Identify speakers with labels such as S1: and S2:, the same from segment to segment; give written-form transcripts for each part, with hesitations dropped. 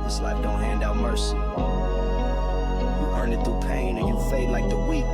S1: This life don't hand out mercy. You earn it through pain and you fade like the wheat.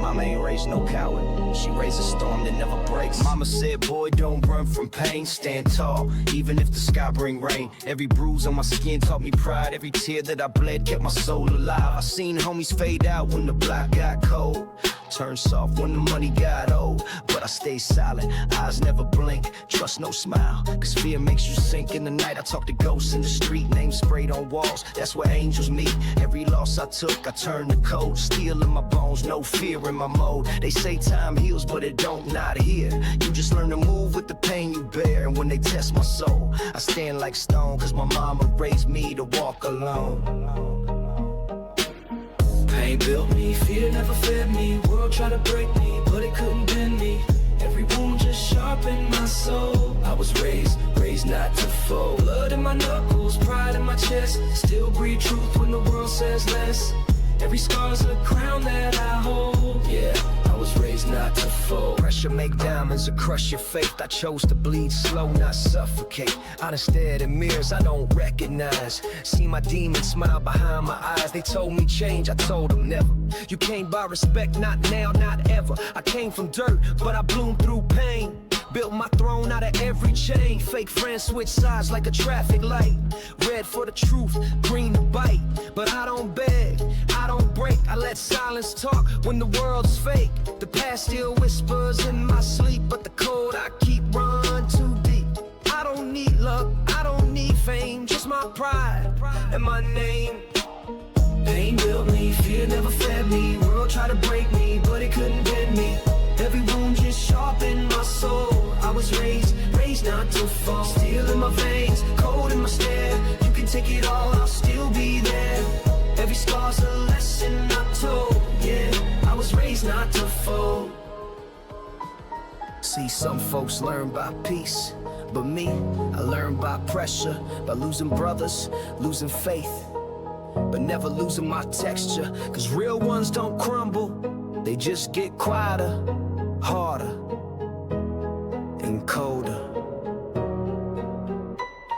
S1: Mama ain't raised no coward. She raised a storm that never breaks. Mama said, boy, don't run from pain. Stand tall, even if the sky bring rain. Every bruise on my skin taught me pride. Every tear that I bled kept my soul alive. I seen homies fade out when the block got cold. Turn soft when the money got old. But I stay silent, eyes never blink. Trust no smile, cause fear makes you sink. In the night I talk to ghosts in the street. Names sprayed on walls, that's where angels meet. Every loss I took, I turned to cold. Steel in my bones, no fear in my mode. They say time heals, but it don't, not here. You just learn to move with the pain you bear. And when they test my soul, I stand like stone. Cause my mama raised me to walk alone.
S2: Pain built me, fear never fed me. World tried to break me, but it couldn't bend me. Every wound just sharpened my soul. I was raised not to fold. Blood in my knuckles, pride in my chest. Still breathe truth when the world says less. Every scar's a crown that I hold. Yeah, I was raised not to fold.
S1: Pressure make diamonds or crush your faith. I chose to bleed slow, not suffocate. I done stared in mirrors I don't recognize. See my demons smile behind my eyes. They told me change, I told them never. You can't buy respect, not now, not ever. I came from dirt, but I bloomed through pain. Built my throne out of every chain. Fake friends switch sides like a traffic light. Red for the truth, green to bite. But I don't beg, I don't break. I let silence talk when the world's fake. The past still whispers in my sleep, but the code I keep run too deep. I don't need luck, I don't need fame, just my pride and my name.
S2: Pain built me, fear never fed me. World tried to break me, but it couldn't bend me. Every wound just sharpened my soul. I was raised not to fall. Steel in my veins, cold in my stare. You can take it all, I'll still be there. Every scar's a lesson I told. Yeah, I was raised not to fold.
S1: See, some folks learn by peace, but me, I learned by pressure. By losing brothers, losing faith, but never losing my texture. Cause real ones don't crumble, they just get quieter, harder, and colder.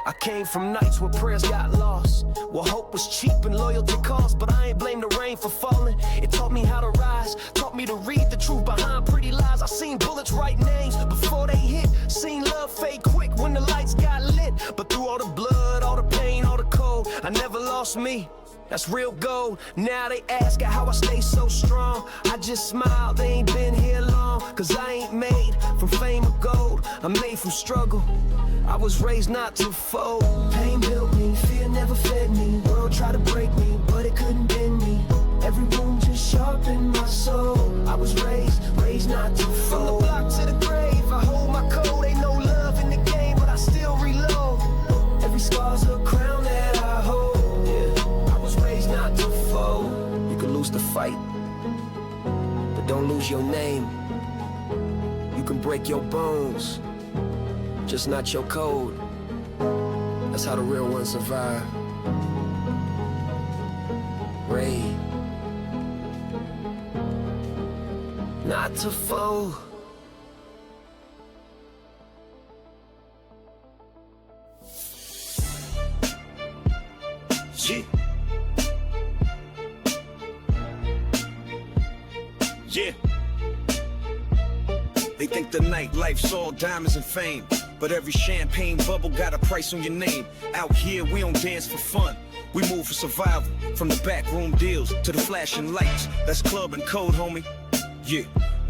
S1: I came from nights where prayers got lost, where hope was cheap and loyalty cost. But I ain't blame the rain for falling. It taught me how to rise, taught me to read the truth behind pretty lies. I seen bullets write names before they hit. Seen love fade quick when the lights got lit. But through all the blood, all the pain, all the cold, I never lost me. That's real gold. Now they ask how I stay so strong. I just smile, they ain't been here long. Cause I ain't made from fame or gold, I'm made from struggle. I was raised not to fold.
S2: Pain built me, fear never fed me. World tried to break me, but it couldn't bend me. Every wound just sharpened my soul. I was raised not to fold.
S1: From the block to the grave, I hold my code. Ain't no love in the game, but I still reload.
S2: Every scar's a crown that I hold. Not to fold.
S1: You can lose the fight, but don't lose your name. You can break your bones, just not your code. That's how the real ones survive. Ray, not to fold.
S3: Yeah. Yeah. They think the nightlife's all diamonds and fame, but every champagne bubble got a price on your name. Out here we don't dance for fun, we move for survival. From the backroom deals to the flashing lights, that's club and code, homie. Yeah.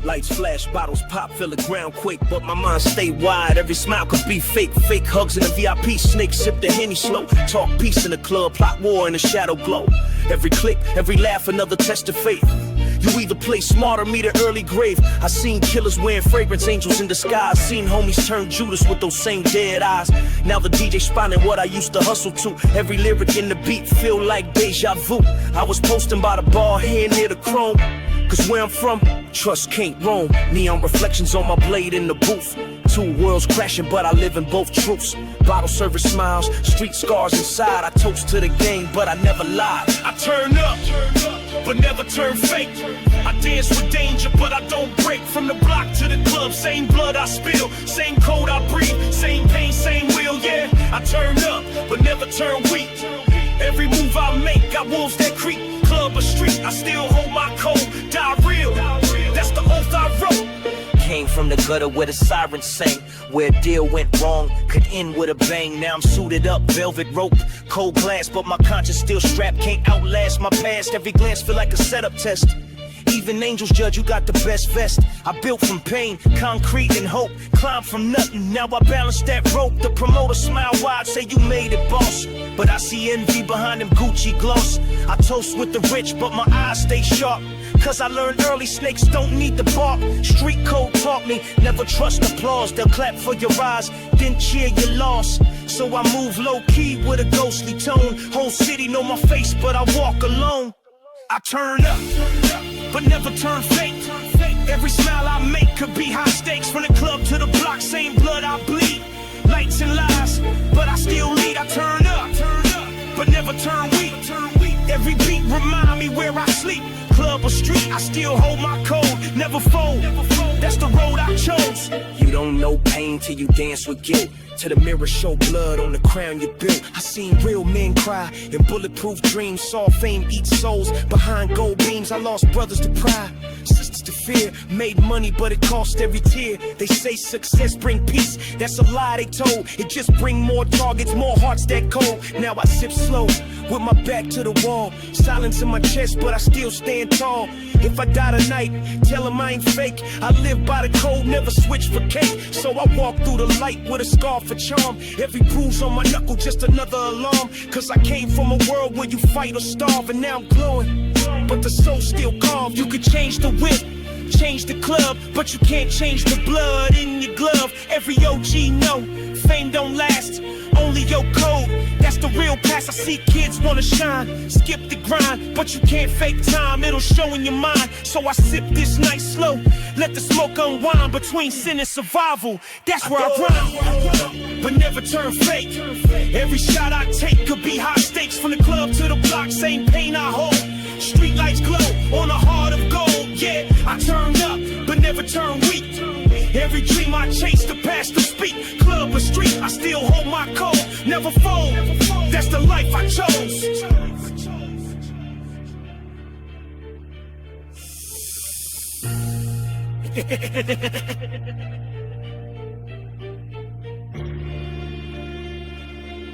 S3: Lights flash, bottles pop, feel the ground quake, but my mind stay wide. Every smile could be fake, fake hugs in the VIP. Snake sip the Henny slow, talk peace in the club, plot war in the shadow glow. Every click, every laugh, another test of faith. You either play smart or meet an early grave. I seen killers wearing fragrance, angels in disguise. Seen homies turn Judas with those same dead eyes. Now the DJ spotting what I used to hustle to. Every lyric in the beat feel like deja vu. I was posting by the bar here near the chrome. Cause where I'm from, trust can't roam. Neon reflections on my blade in the booth. Two worlds crashing, but I live in both truths. Bottle service smiles, street scars inside. I toast to the game, but I never lied. I turn up, but never turn fake. I dance with danger, but I don't break. From the block to the club, same blood I spill, same code I breathe, same pain, same will, yeah. I turn up, but never turn weak. Every move I make, I wolves that creep. Club or street, I still hold my code. Die real, that's the oath I wrote. Came from the gutter where the sirens sang, where a deal went wrong could end with a bang. Now I'm suited up, velvet rope, cold glass, but my conscience still strapped. Can't outlast my past. Every glance feel like a setup test. Even angels judge you got the best vest. I built from pain, concrete and hope. Climbed from nothing, now I balance that rope. The promoter smile wide, say you made it, boss. But I see envy behind them Gucci gloss. I toast with the rich, but my eyes stay sharp. Cause I learned early snakes don't need the bark. Street code taught me, never trust applause. They'll clap for your rise, then cheer your loss. So I move low-key with a ghostly tone. Whole city know my face, but I walk alone. I turn up, but never turn fake. Every smile I make could be high stakes. From the club to the block, same blood I bleed. Lights and lies, but I still lead. I turn up, but never turn weak. Every beat remind me where I sleep. Club or street, I still hold my code. Never fold, that's the road I chose. You don't know pain till you dance with guilt. To the mirror show blood on the crown you built. I seen real men cry in bulletproof dreams. Saw fame eat souls behind gold beams. I lost brothers to pride, sisters to fear. Made money but it cost every tear. They say success bring peace, that's a lie they told. It just bring more targets, more hearts that cold. Now I sip slow with my back to the wall. Silence in my chest but I still stand tall. If I die tonight, tell them I ain't fake. I live by the code, never switch for cake. So I walk through the light with a scar for charm. Every bruise on my knuckle just another alarm. Cause I came from a world where you fight or starve. And now I'm glowing, but the soul still carved. You could change the whip, change the club, but you can't change the blood in your glove. Every OG know, fame don't last, only your code, that's the real pass. I see kids wanna shine, skip the grind, but you can't fake time, it'll show in your mind. So I sip this night slow, let the smoke unwind. Between sin and survival, that's where I rhyme, but never turn fake. Every shot I take could be high stakes. From the club to the block, same pain I hold. Street lights glow on a heart of gold. Yeah, I turn up, but never turn weak. Every dream I chase, the past to speak. Club or street, I still hold my code. Never fold, that's the life I chose.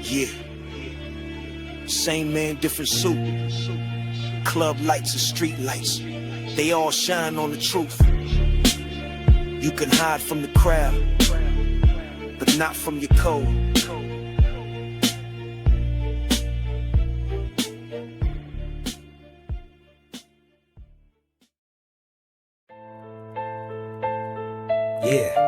S3: Yeah, same man, different suit. Club lights and street lights, they all shine on the truth. You can hide from the crowd, but not from your code. Yeah.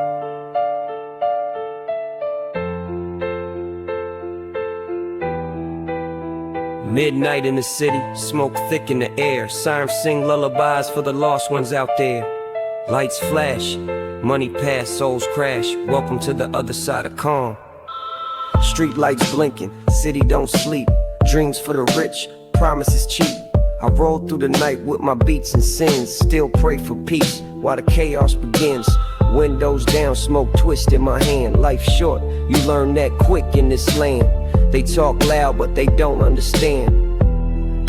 S3: Midnight in the city, smoke thick in the air. Sirens sing lullabies for the lost ones out there. Lights flash, money pass, souls crash. Welcome to the other side of calm. Street lights blinking, city don't sleep. Dreams for the rich, promises cheap. I roll through the night with my beats and sins. Still pray for peace while the chaos begins. Windows down, smoke twist in my hand. Life short, you learn that quick in this land. They talk loud but they don't understand.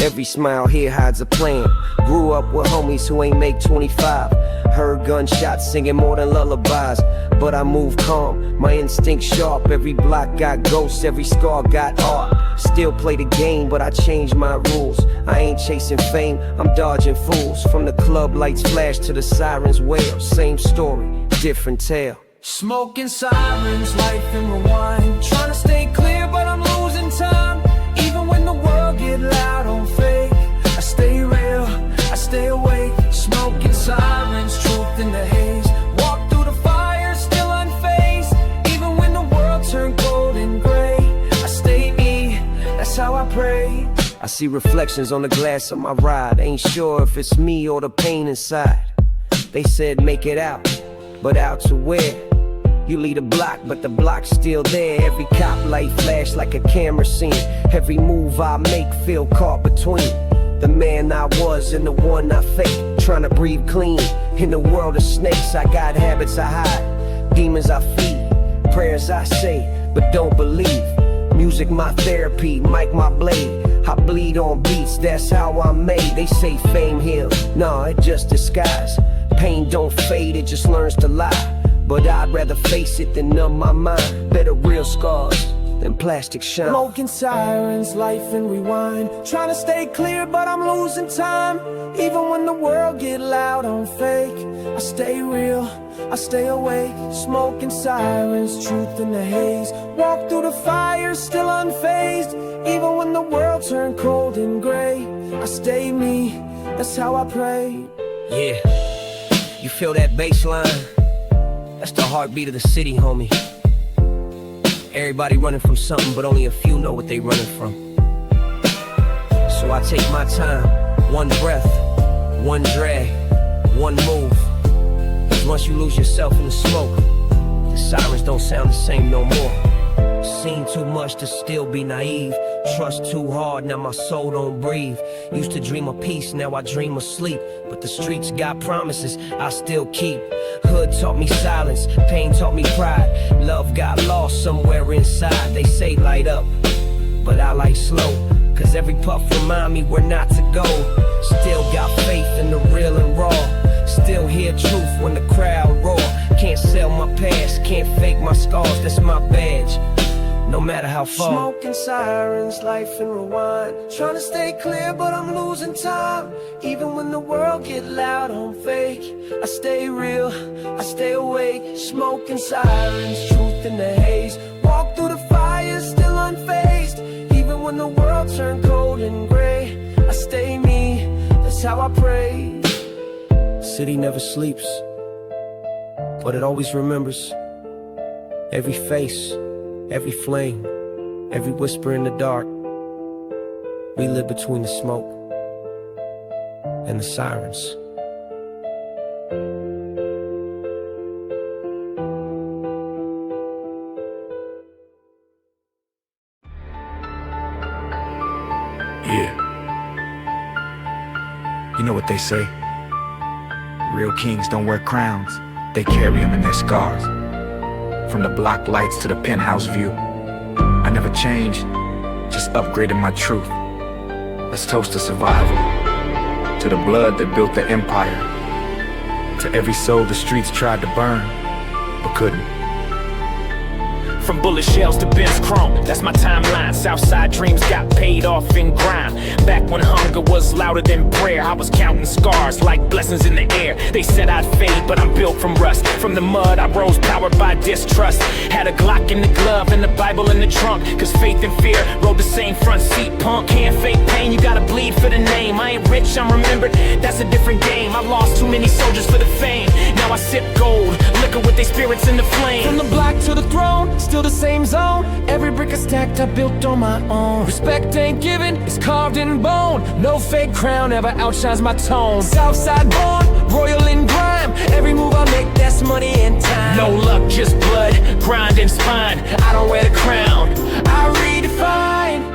S3: Every smile here hides a plan. Grew up with homies who ain't make 25. Heard gunshots singing more than lullabies. But I move calm, my instincts sharp. Every block got ghosts, every scar got art. Still play the game but I changed my rules. I ain't chasing fame, I'm dodging fools. From the club lights flash to the sirens wail. Same story, different tale.
S2: Smoking sirens, life in rewind. Trying to stay clear but I'm losing time. Even when the world get loud on fake, I stay real, I stay awake. Smoking sirens, truth in the haze. Walk through the fire, still unfazed. Even when the world turned cold and gray, I stay me, that's how I pray.
S1: I see reflections on the glass of my ride. Ain't sure if it's me or the pain inside. They said make it out, but out to where? You lead a block, but the block's still there. Every cop light flash like a camera scene. Every move I make feel caught between the man I was and the one I fake. Trying to breathe clean in the world of snakes. I got habits I hide, demons I feed, prayers I say but don't believe. Music my therapy, mic my blade. I bleed on beats, that's how I'm made. They say fame heals, nah, it just disguise. Pain don't fade, it just learns to lie. But I'd rather face it than numb my mind. Better real scars than plastic shine.
S2: Smoking sirens, life and rewind. Trying to stay clear, but I'm losing time. Even when the world get loud, I'm fake. I stay real, I stay awake. Smoking sirens, truth in the haze. Walk through the fire, still unfazed. Even when the world turned cold and gray, I stay me, that's how I pray.
S1: Yeah, you feel that bass line? That's the heartbeat of the city, homie. Everybody running from something, but only a few know what they running from. So I take my time, one breath, one drag, one move. Cause once you lose yourself in the smoke, the sirens don't sound the same no more. Seen too much to still be naive. Trust too hard, now my soul don't breathe. Used to dream of peace, now I dream of sleep. But the streets got promises I still keep. Hood taught me silence, pain taught me pride. Love got lost somewhere inside. They say light up, but I like slow. Cause every puff remind me where not to go. Still got faith in the real and raw. Still hear truth when the crowd roar. Can't sell my past, can't fake my scars. That's my badge, no matter how far.
S2: Smoking sirens, life and rewind. Trying to stay clear, but I'm losing time. Even when the world get loud, I'm fake. I stay real, I stay awake. Smoking sirens, truth in the haze. Walk through the fire, still unfazed. Even when the world turned cold and gray, I stay me, that's how I pray.
S1: City never sleeps, but it always remembers. Every face, every flame, every whisper in the dark. We live between the smoke and the sirens.
S4: Yeah. You know what they say? Real kings don't wear crowns, they carry them in their scars. From the block lights to the penthouse view, I never changed, just upgraded my truth. Let's toast to survival, to the blood that built the empire, to every soul the streets tried to burn, but couldn't.
S5: From bullet shells to Ben's chrome, that's my timeline. Southside dreams got paid off in grime. Back when hunger was louder than prayer, I was counting scars like blessings in the air. They said I'd fade, but I'm built from rust. From the mud, I rose powered by distrust. Had a Glock in the glove and the Bible in the trunk. Cause faith and fear rode the same front seat, punk. Can't fake pain, you gotta bleed for the name. I ain't rich, I'm remembered, that's a different game. I lost too many soldiers for the fame. Now I sip gold, liquor with their spirits in the flame.
S2: From the block to the throne, still the same zone. Every brick I stacked I built on my own. Respect ain't given, it's carved in bone. No fake crown ever outshines my tone. Southside born, royal in grime. Every move I make, that's money and time.
S5: No luck, just blood, grind and spine. I don't wear the crown,
S2: I redefine.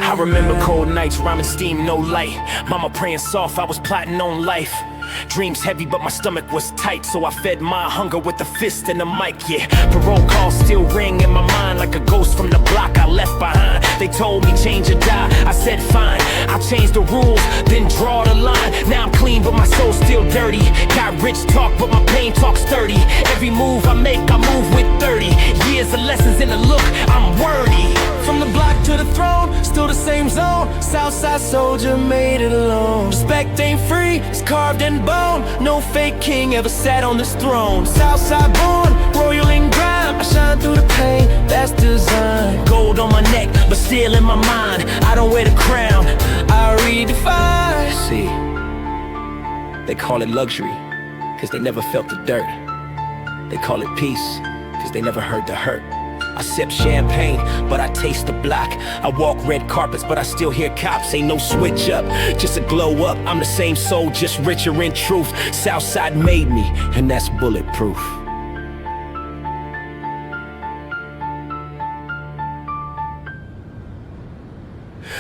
S5: I remember cold nights, rhyming steam, no light. Mama praying soft, I was plotting on life. Dreams heavy, but my stomach was tight, so I fed my hunger with a fist and a mic, yeah. Parole calls still ring in my mind like a ghost from the block I left behind. They told me change or die, I said fine. I'll change the rules, then draw the line. Now I'm clean, but my soul's still dirty. Got rich talk, but my pain talks sturdy. Every move I make, I move with 30 years of lessons in the look, I'm wordy.
S2: From the block to the throne, still the same zone. Southside soldier made it alone. Respect ain't free, it's carved in bone. No fake king ever sat on this throne. Southside born, royal in grime. I shine through the pain, that's design.
S5: Gold on my neck, but still in my mind. I don't wear the crown,
S2: I redefine.
S1: See, they call it luxury, cause they never felt the dirt. They call it peace, cause they never heard the hurt. I sip champagne, but I taste the block. I walk red carpets, but I still hear cops. Ain't no switch up, just a glow up. I'm the same soul, just richer in truth. Southside made me, and that's bulletproof.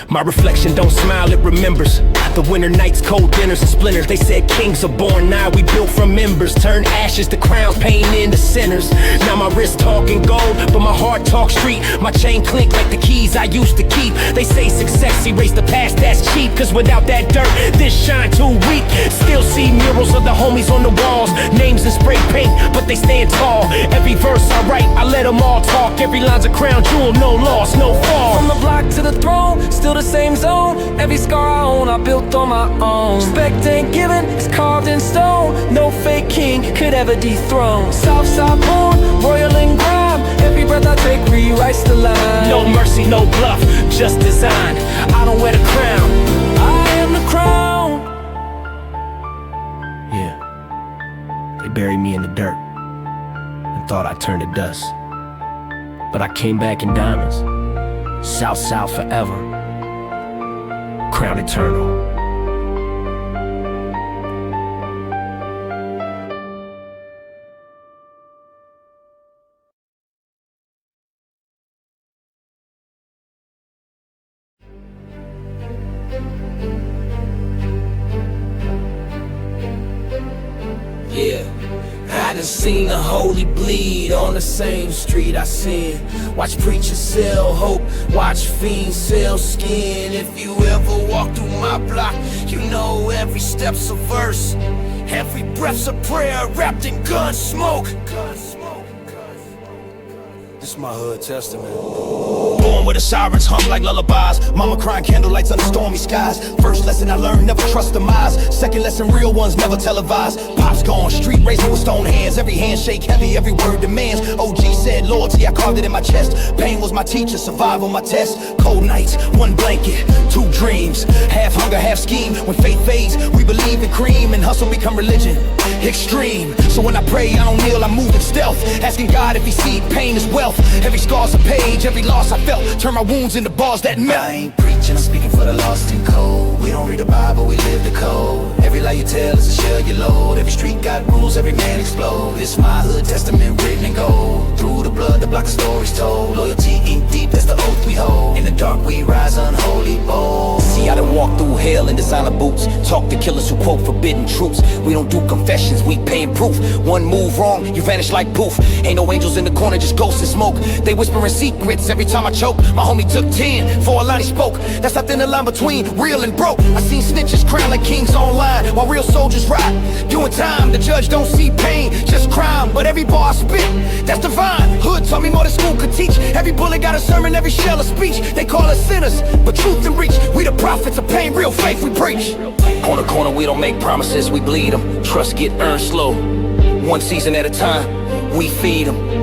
S5: My reflection don't smile, it remembers the winter nights, cold dinners and splinters. They said kings are born, now we built from embers. Turn ashes to crowns, pain into sinners. Now my wrist talking gold, but my heart talks street. My chain clink like the keys I used to keep. They say success erase the past, that's cheap. Cause without that dirt, this shine too weak. Still see murals of the homies on the walls, names in spray paint, but they stand tall. Every verse I write, I let them all talk. Every line's a crown jewel, no loss, no fall.
S2: From the block to the throne, still the same zone. Every scar I own, I built on my own. Respect ain't given, it's carved in stone. No fake king could ever dethrone. Southside born, royal in grime. Every breath I take rewrites the line.
S5: No mercy, no bluff, just design. I don't wear the crown,
S2: I am the crown.
S6: Yeah, they buried me in the dirt and thought I turned to dust. But I came back in diamonds. South, South forever. Crown eternal.
S2: Yeah, I done seen the holy bleed on the same street I sin. Watch preachers sell hope, watch fiends sell skin. If you ever walk through my block, you know every step's a verse. Every breath's a prayer wrapped in gun smoke. This my hood testament.
S1: Born where the sirens hum like lullabies. Mama crying candlelights under stormy skies. First lesson I learned, never trust the eyes. Second lesson, real ones never televised. Pops gone, street racing with stone hands. Every handshake heavy, every word demands. OG said loyalty, I carved it in my chest. Pain was my teacher, survive on my test. Cold nights, one blanket, two dreams. Half hunger, half scheme. When faith fades, we believe in cream. And hustle become religion, extreme. So when I pray, I don't kneel, I move in stealth. Asking God if he see pain as wealth. Every scar's a page, every loss I felt. Turn my wounds into bars that melt. I ain't preaching, I'm speaking for the lost and cold. We don't read the Bible, we live the code. Every lie you tell is a shell you load. Every street got rules, every man explode. This my hood testament written in gold. Through the blood, the block of stories told. Loyalty ink deep, that's the oath we hold. In the dark we rise unholy bold. See, I done walked through hell in designer boots. Talk to killers who quote forbidden truths. We don't do confessions, we paying proof. One move wrong, you vanish like poof. Ain't no angels in the corner, just ghosts and smoke. They whispering secrets every time I choke. My homie took 10 for a line he spoke. That's not thin the line between real and broke. I seen snitches crown like kings online, while real soldiers ride. Doing time, the judge don't see pain, just crime. But every bar I spit, that's divine. Hood taught me more than school could teach. Every bullet got a sermon, every shell a speech. They call us sinners, but truth and reach. We the prophets of pain, real faith we preach. Corner, corner, we don't make promises, we bleed them. Trust get earned slow, one season at a time, we feed them.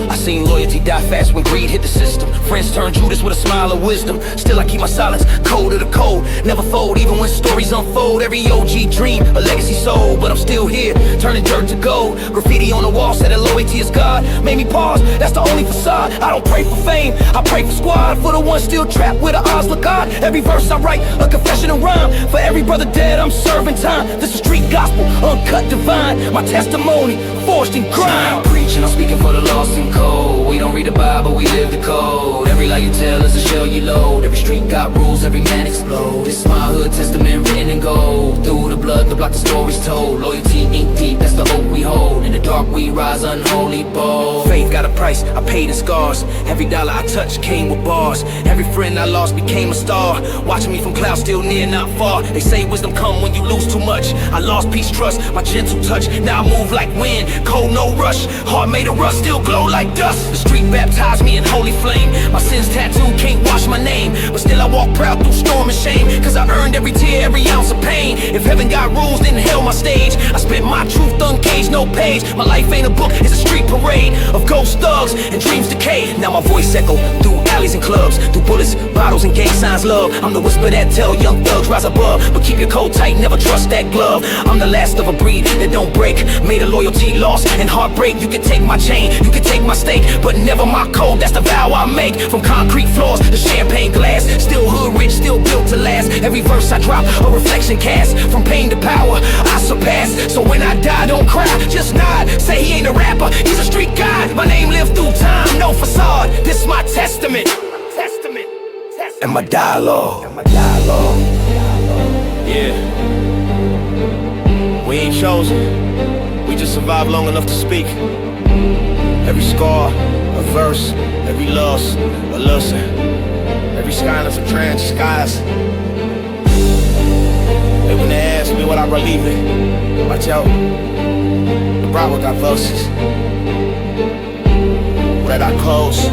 S1: I seen loyalty die fast when greed hit the system. Friends turn Judas with a smile of wisdom. Still I keep my silence, cold to the cold. Never fold, even when stories unfold. Every OG dream, a legacy soul. But I'm still here, turning dirt to gold. Graffiti on the wall said that loyalty is God. Made me pause, that's the only facade. I don't pray for fame, I pray for squad. For the ones still trapped where the odds look odd. Every verse I write, a confession and rhyme. For every brother dead, I'm serving time. This is street gospel, uncut divine. My testimony, forged in crime. I'm preaching, I'm speaking for the lost and cold. We don't read the Bible, we live the code. Every lie you tell is a shell you load. Every street got rules, every man explode. This my hood testament written in gold. Through the blood, the block, the stories told. Loyalty ink deep, that's the hope we hold. In the dark we rise unholy bold. Faith got a price, I paid in scars. Every dollar I touched came with bars. Every friend I lost became a star. Watching me from clouds still near, not far. They say wisdom come when you lose too much. I lost peace, trust, my gentle touch. Now I move like wind, cold, no rush. Heart made of rust, still glow like dust. The street baptized me in holy flame. My sins tattooed, can't wash my name. But still I walk proud through storm and shame. Cause I earned every tear, every ounce of pain. If heaven got rules, then hell my stage. I spit my truth uncaged, no page. My life ain't a book, it's a street parade of ghost thugs and dreams decay. Now my voice echo through alleys and clubs, through bullets, bottles and gang signs love. I'm the whisper that tell young thugs rise above. But keep your coat tight, never trust that glove. I'm the last of a breed that don't break. Made a loyalty loss and heartbreak. You can take my chain, you can take my stake, but never my code, that's the vow I make. From concrete floors to champagne glass, still hood rich, still built to last. Every verse I drop, a reflection cast. From pain to power, I surpass. So when I die, don't cry, just nod. Say he ain't a rapper, he's a street guy. My name lived through time, no facade. This my testament. And
S6: my dialogue.
S7: Yeah. We ain't chosen. We just survived long enough to speak. Every scar, a verse. Every loss, a lesson. Every skyness, a trans skies. And when they ask me what I believe in, watch out. The Bible got verses. Read our clothes.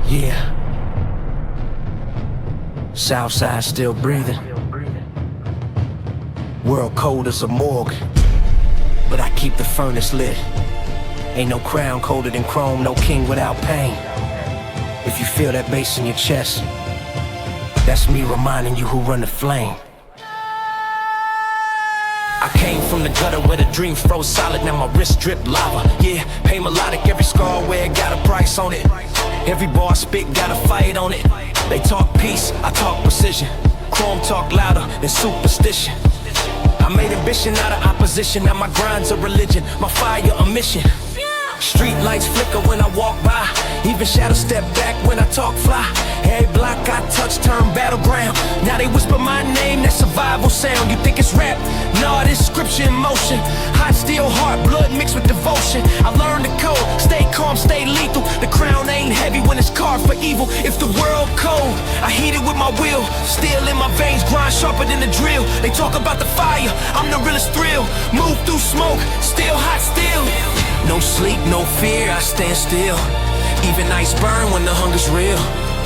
S6: Yeah. Southside still breathing. World cold as a morgue, but I keep the furnace lit. Ain't no crown colder than chrome, no king without pain. If you feel that bass in your chest, that's me reminding you who run the flame. I came from the gutter where the dream froze solid, now my wrist drip lava. Yeah, pain melodic, every scar where it got a price on it. Every bar I spit got a fight on it. They talk peace, I talk precision. Chrome talk louder than superstition. I made ambition out of opposition, now my grind's a religion, my fire a mission. Street lights flicker when I walk by, even shadows step back when I talk fly. Every block I touch turn battleground. Now they whisper my name, that survival sound. You think it's rap? Nah, this scripture in motion. Hot steel heart, blood mixed with devotion. I learned the code, stay calm, stay lethal. The crown ain't heavy when it's carved for evil. If the world cold, I heat it with my will. Steel in my veins, grind sharper than the drill. They talk about the fire, I'm the realest thrill. Move through smoke, still hot still. No sleep, no fear, I stand still. Even ice burn when the hunger's real.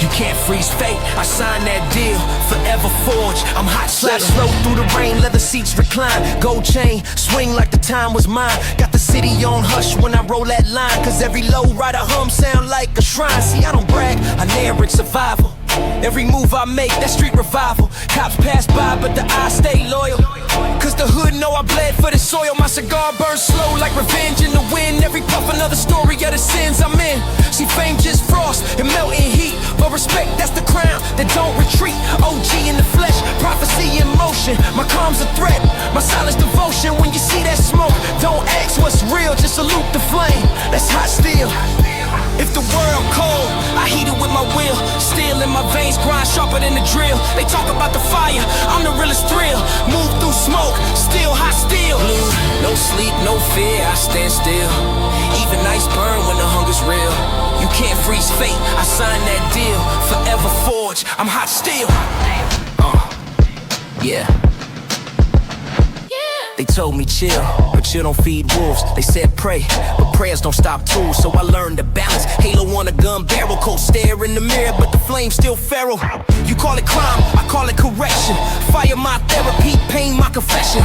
S6: You can't freeze fate, I signed that deal. Forever forged, I'm hot slap slow through the rain, leather seats recline. Gold chain, swing like the time was mine. Got the city on hush when I roll that line. Cause every low rider hum sound like a shrine. See, I don't brag, I narrate survival. Every move I make, that street revival. Cops pass by, but the eyes stay loyal. Cause the hood know I bled for the soil. My cigar burns slow like revenge in the wind. Every puff another story of the sins I'm in. See, fame just frost and melt in heat, but respect, that's the crown that don't retreat. OG in the flesh, prophecy in motion. My calm's a threat, my silence devotion. When you see that smoke, don't ask what's real, just salute the flame. That's hot steel. If the world cold, I heat it with my will. Steel in my veins, grind sharper than the drill. They talk about the fire, I'm the realest thrill. Move through smoke, still hot steel. Blue, no sleep, no fear, I stand still. Even ice burn when the hunger's real. You can't freeze fate, I signed that deal. Forever forged, I'm hot steel. Yeah. They told me chill, but you don't feed wolves. They said pray, but prayers don't stop tools. So I learned to balance. Halo on a gun barrel, cold stare in the mirror, but the flame's still feral. You call it crime, I call it correction. Fire my therapy, pain my confession.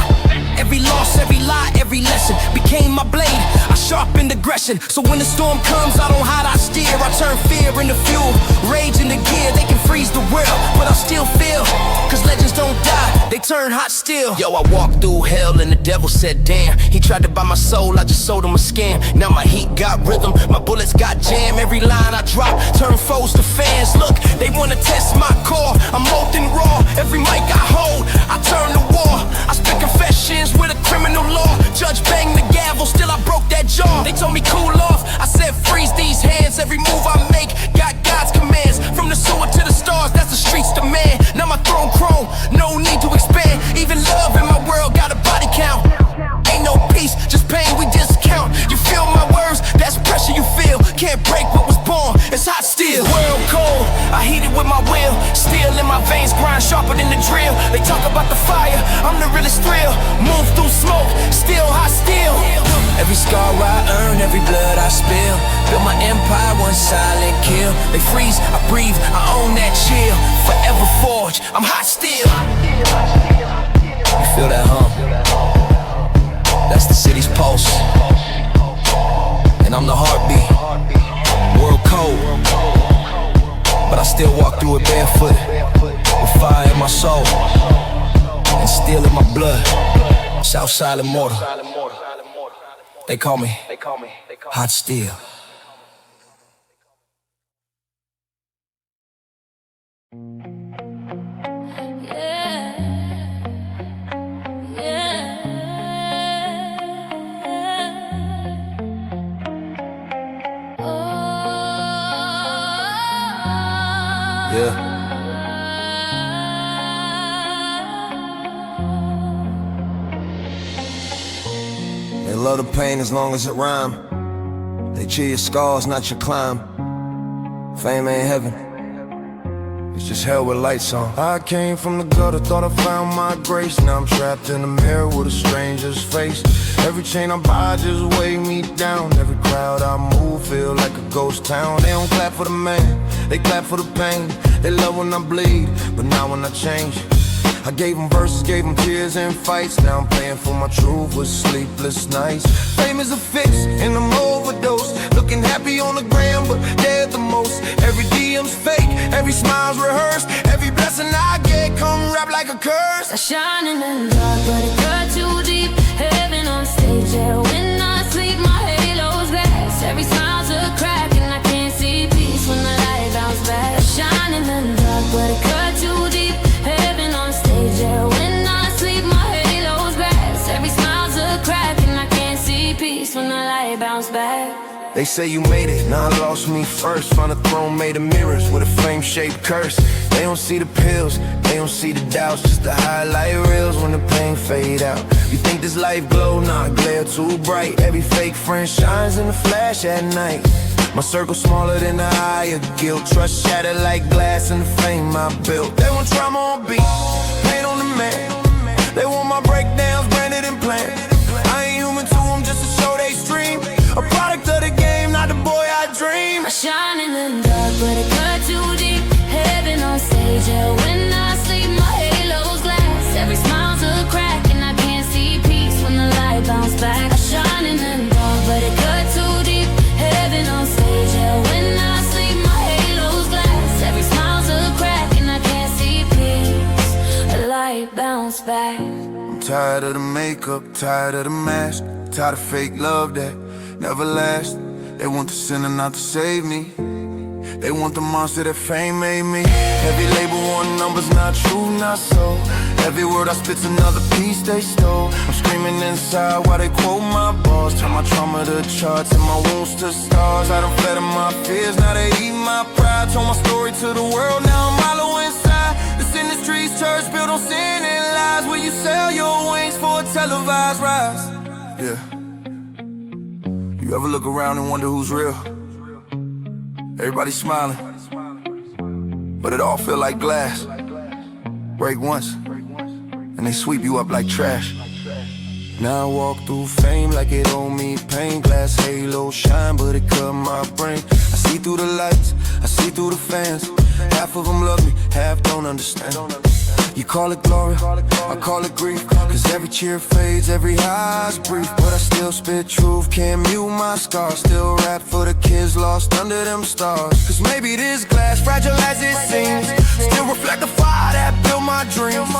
S6: Every loss, every lie, every lesson became my blade. I sharpened aggression, so when the storm comes, I don't hide, I steer. I turn fear into fuel, rage into gear. They can freeze the world, but I still feel. Cause legends don't die, they turn hot steel. Yo, I walked through hell and the devil said damn. He tried to buy my soul, I just sold him a scam. Now my heat got rhythm, my bullets got jam. Every line I drop, turn foes to fans. Look, they wanna test my core, I'm molten raw. Every mic I hold, I turn to war. I spit confessions with a criminal law. Judge banged the gavel, still I broke that jaw. They told me cool off, I said freeze these hands. Every move I make, got God's commands. From the sewer to the stars, that's the streets demand. Now my throne chrome, no need to expand. Even love in my world got a body count. Ain't no peace, just pain we discount. You feel my words, that's pressure you feel. Can't break what was born, it's hot steel. World cold, I heat it with my will. Steel in my veins, grind sharper than the drill. They talk about the fire, I'm the realest thrill. Move through smoke, still hot steel. Every scar I earn, every blood I spill. Build my empire, one silent kill. They freeze, I breathe, I own that chill. Forever forged, I'm hot steel. You feel that hum? That's the city's pulse. And I'm the heartbeat. World cold, but I still walk through it barefoot. With fire in my soul and steel in my blood. Southside immortal. They call me hot steel.
S7: Yeah. They love the pain as long as it rhyme. They cheer your scars, not your climb. Fame ain't heaven, it's just hell with lights on. I came from the gutter, thought I found my grace. Now I'm trapped in a mirror with a stranger's face. Every chain I buy just weigh me down. Every crowd I move feel like a ghost town. They don't clap for the man, they clap for the pain. They love when I bleed, but not when I change. I gave them verses, gave them tears and fights. Now I'm paying for my truth with sleepless nights. Fame is a fix and I'm overdose. Looking happy on the gram, but dead the most. Every DM's fake, every smile's rehearsed. Every blessing I get come wrapped like a curse.
S8: I shine in the dark, but it cut too deep. Heaven on stage, yeah, when I sleep, my halo's glass. Every smile's a crack and I can't see peace when the light bounce back. I shine in the dark, but it cut too deep. Heaven on stage, yeah, when I sleep, my halo's glass. Every smile's a crack and I can't see peace when the light bounce back.
S7: They say you made it, now I lost me first. Found a throne made of mirrors with a flame-shaped curse. They don't see the pills, they don't see the doubts. Just the highlight reels when the pain fade out. You think this life glow? Nah, glare too bright. Every fake friend shines in the flash at night. My circle smaller than the eye of guilt. Trust shattered like glass in the fame I built. They want trauma on beat, pain on the man. They want my breakdowns branded and planned. I ain't human to them, just to show they stream. A product of the game, not the boy I dream.
S8: I shine in the dark, but it cut too deep. Heaven on stage, yeah, when I sleep, my halo's glass. Every smile's a crack and I can't see peace when the light bounce back. I shine in the dark, but it cut too deep. Heaven on stage, yeah, when I sleep, my halo's glass. Every smile's a crack and I can't see peace. The light bounce back.
S7: I'm tired of the makeup, tired of the mask. Tired of fake love that never lasts. They want the sinner not to save me. They want the monster that fame made me. Every label on numbers, not true, not so. Every word I spit's another piece they stole. I'm screaming inside while they quote my bars. Turn my trauma to charts and my wounds to stars. I done fed them my fears, now they eat my pride. Told my story to the world, now I'm hollow inside. This industry's church built on sin and lies, where you sell your wings for a televised rise. Yeah. You ever look around and wonder who's real? Everybody's smiling, but it all feel like glass. Break once, and they sweep you up like trash. Now I walk through fame like it owe me pain. Glass halo shine, but it cut my brain. I see through the lights, I see through the fans. Half of them love me, half don't understand. You call it glory, I call it grief. Cause every cheer fades, every high's brief. But I still spit truth, can't mute my scars. Still rap for the kids lost under them stars. Cause maybe this glass, fragile as it seems, still reflect the fire that built my dreams.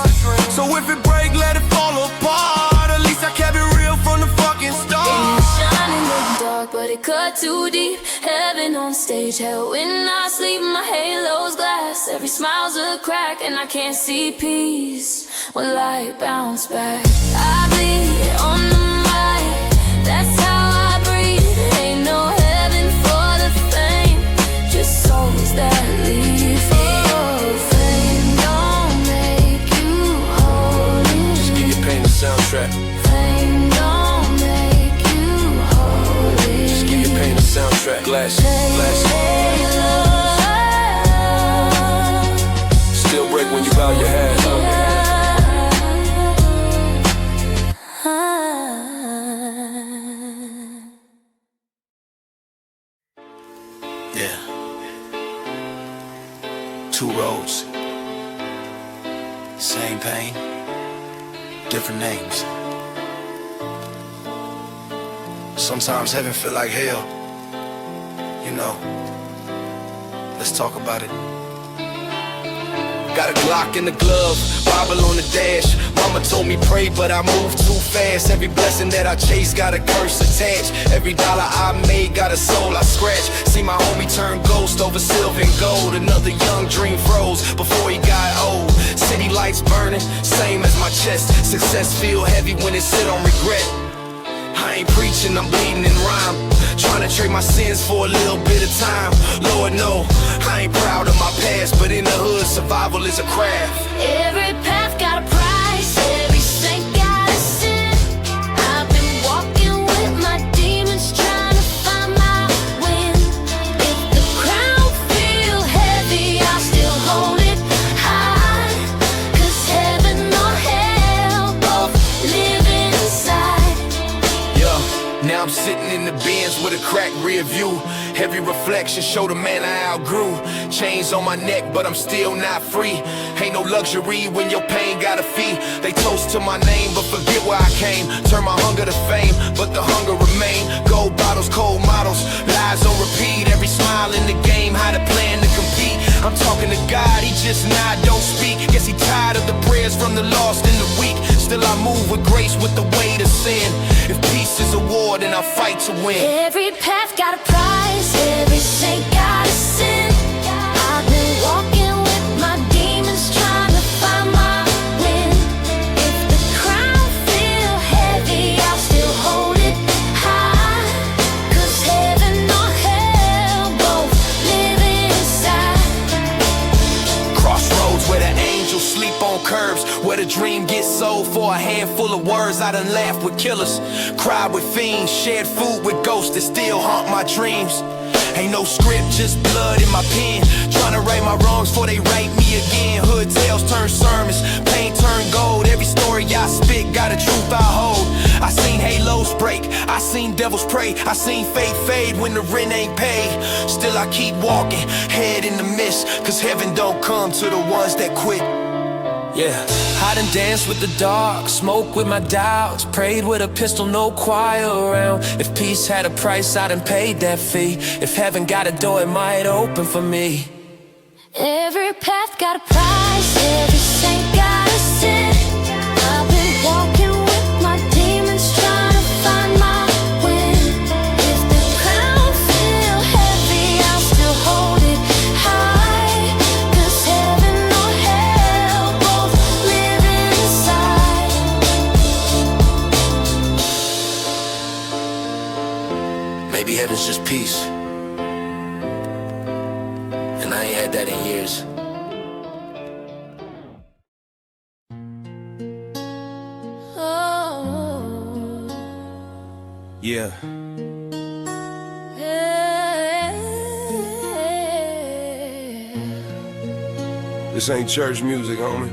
S7: So if it break, let it fall apart. At least I kept it real from the fucking start.
S8: Shine in the dark, but it cut too deep. Heaven on stage, hell when I sleep, my halo's glass. Every smile's a crack and I can't see peace when light bounce back. I bleed on the mic, that's how I breathe. Ain't no heaven for the fame, just souls that leave. Oh, fame don't make you holy.
S7: Just give your pain the soundtrack.
S8: Fame don't make you holy.
S7: Just give your pain the soundtrack. Glass, glass. Still break when you bow your head.
S3: Yeah. Two roads. Same pain, different names. Sometimes heaven feel like hell. You know. Let's talk about it. Got a Glock in the glove, Bible on the dash. Mama told me pray, but I move too fast. Every blessing that I chase got a curse attached. Every dollar I made got a soul I scratch. See my homie turn ghost over silver and gold. Another young dream froze before he got old. City lights burning, same as my chest. Success feel heavy when it sit on regret. I ain't preaching, I'm bleeding in rhyme. Trying Tryna trade my sins for a little bit of time. Lord, no, I ain't proud of my past, but in the hood, survival is a craft.
S8: Every path got a price, every saint got a sin. I've been walking with my demons, trying to find my win. If the crown feel heavy, I'll still hold it high. 'Cause heaven or hell both live inside.
S3: Yeah, now I'm sitting in the Benz with a cracked rear view. Every reflection showed a man I outgrew. Chains on my neck, but I'm still not free. Ain't no luxury when your pain got a fee. They toast to my name, but forget where I came. Turn my hunger to fame, but the hunger remain. Gold bottles, cold models, lies on repeat. Every smile in the game, how to plan to compete. I'm talking to God, he just nod, don't speak. Guess he tired of the prayers from the lost and the weak. Still I move with grace with the weight of sin. If peace is a war, then I fight to win.
S8: Every path got a price, every saint got a sin. I've been walking with my demons, trying to find my win. If the crown feel heavy, I'll still hold it high. 'Cause heaven or hell both live inside.
S3: Crossroads where the angels sleep on curbs, where the dream gets sold for a handful of words. I done laughed with killers, cried with fiends, shared food with ghosts that still haunt my dreams. Ain't no script, just blood in my pen. Tryna right my wrongs before they write me again. Hood tales turn sermons, pain turn gold. Every story I spit got a truth I hold. I seen halos break, I seen devils pray, I seen faith fade when the rent ain't paid. Still I keep walking, head in the mist, 'cause heaven don't come to the ones that quit. Yeah, I done danced with the dark, smoked with my doubts, prayed with a pistol, no choir around. If peace had a price, I done paid that fee. If heaven got a door, it might open for me.
S8: Every path got a price, every saint got a sin. I've been walking with my demons, trying to find my win. If the crown feel heavy, I'll still hold it high. 'Cause heaven or hell both live inside.
S3: Maybe heaven's just peace, and I ain't had that in years.
S8: Oh,
S3: Yeah,
S8: yeah.
S9: This ain't church music, homie.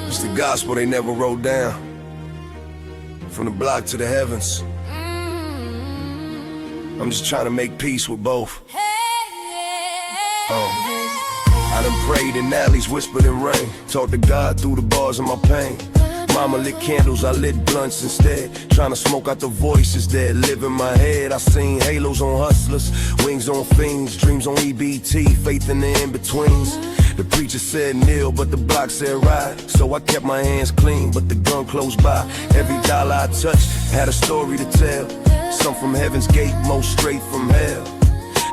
S9: It's the gospel they never wrote down. From the block to the heavens. I'm just trying to make peace with both. I done prayed in alleys, whispered in rain. Talked to God through the bars of my pain. Mama lit candles, I lit blunts instead. Trying to smoke out the voices that live in my head. I seen halos on hustlers, wings on fiends, dreams on EBT, faith in the in-betweens. The preacher said kneel, but the block said ride. So I kept my hands clean, but the gun close by. Every dollar I touched had a story to tell. Some from heaven's gate, most straight from hell.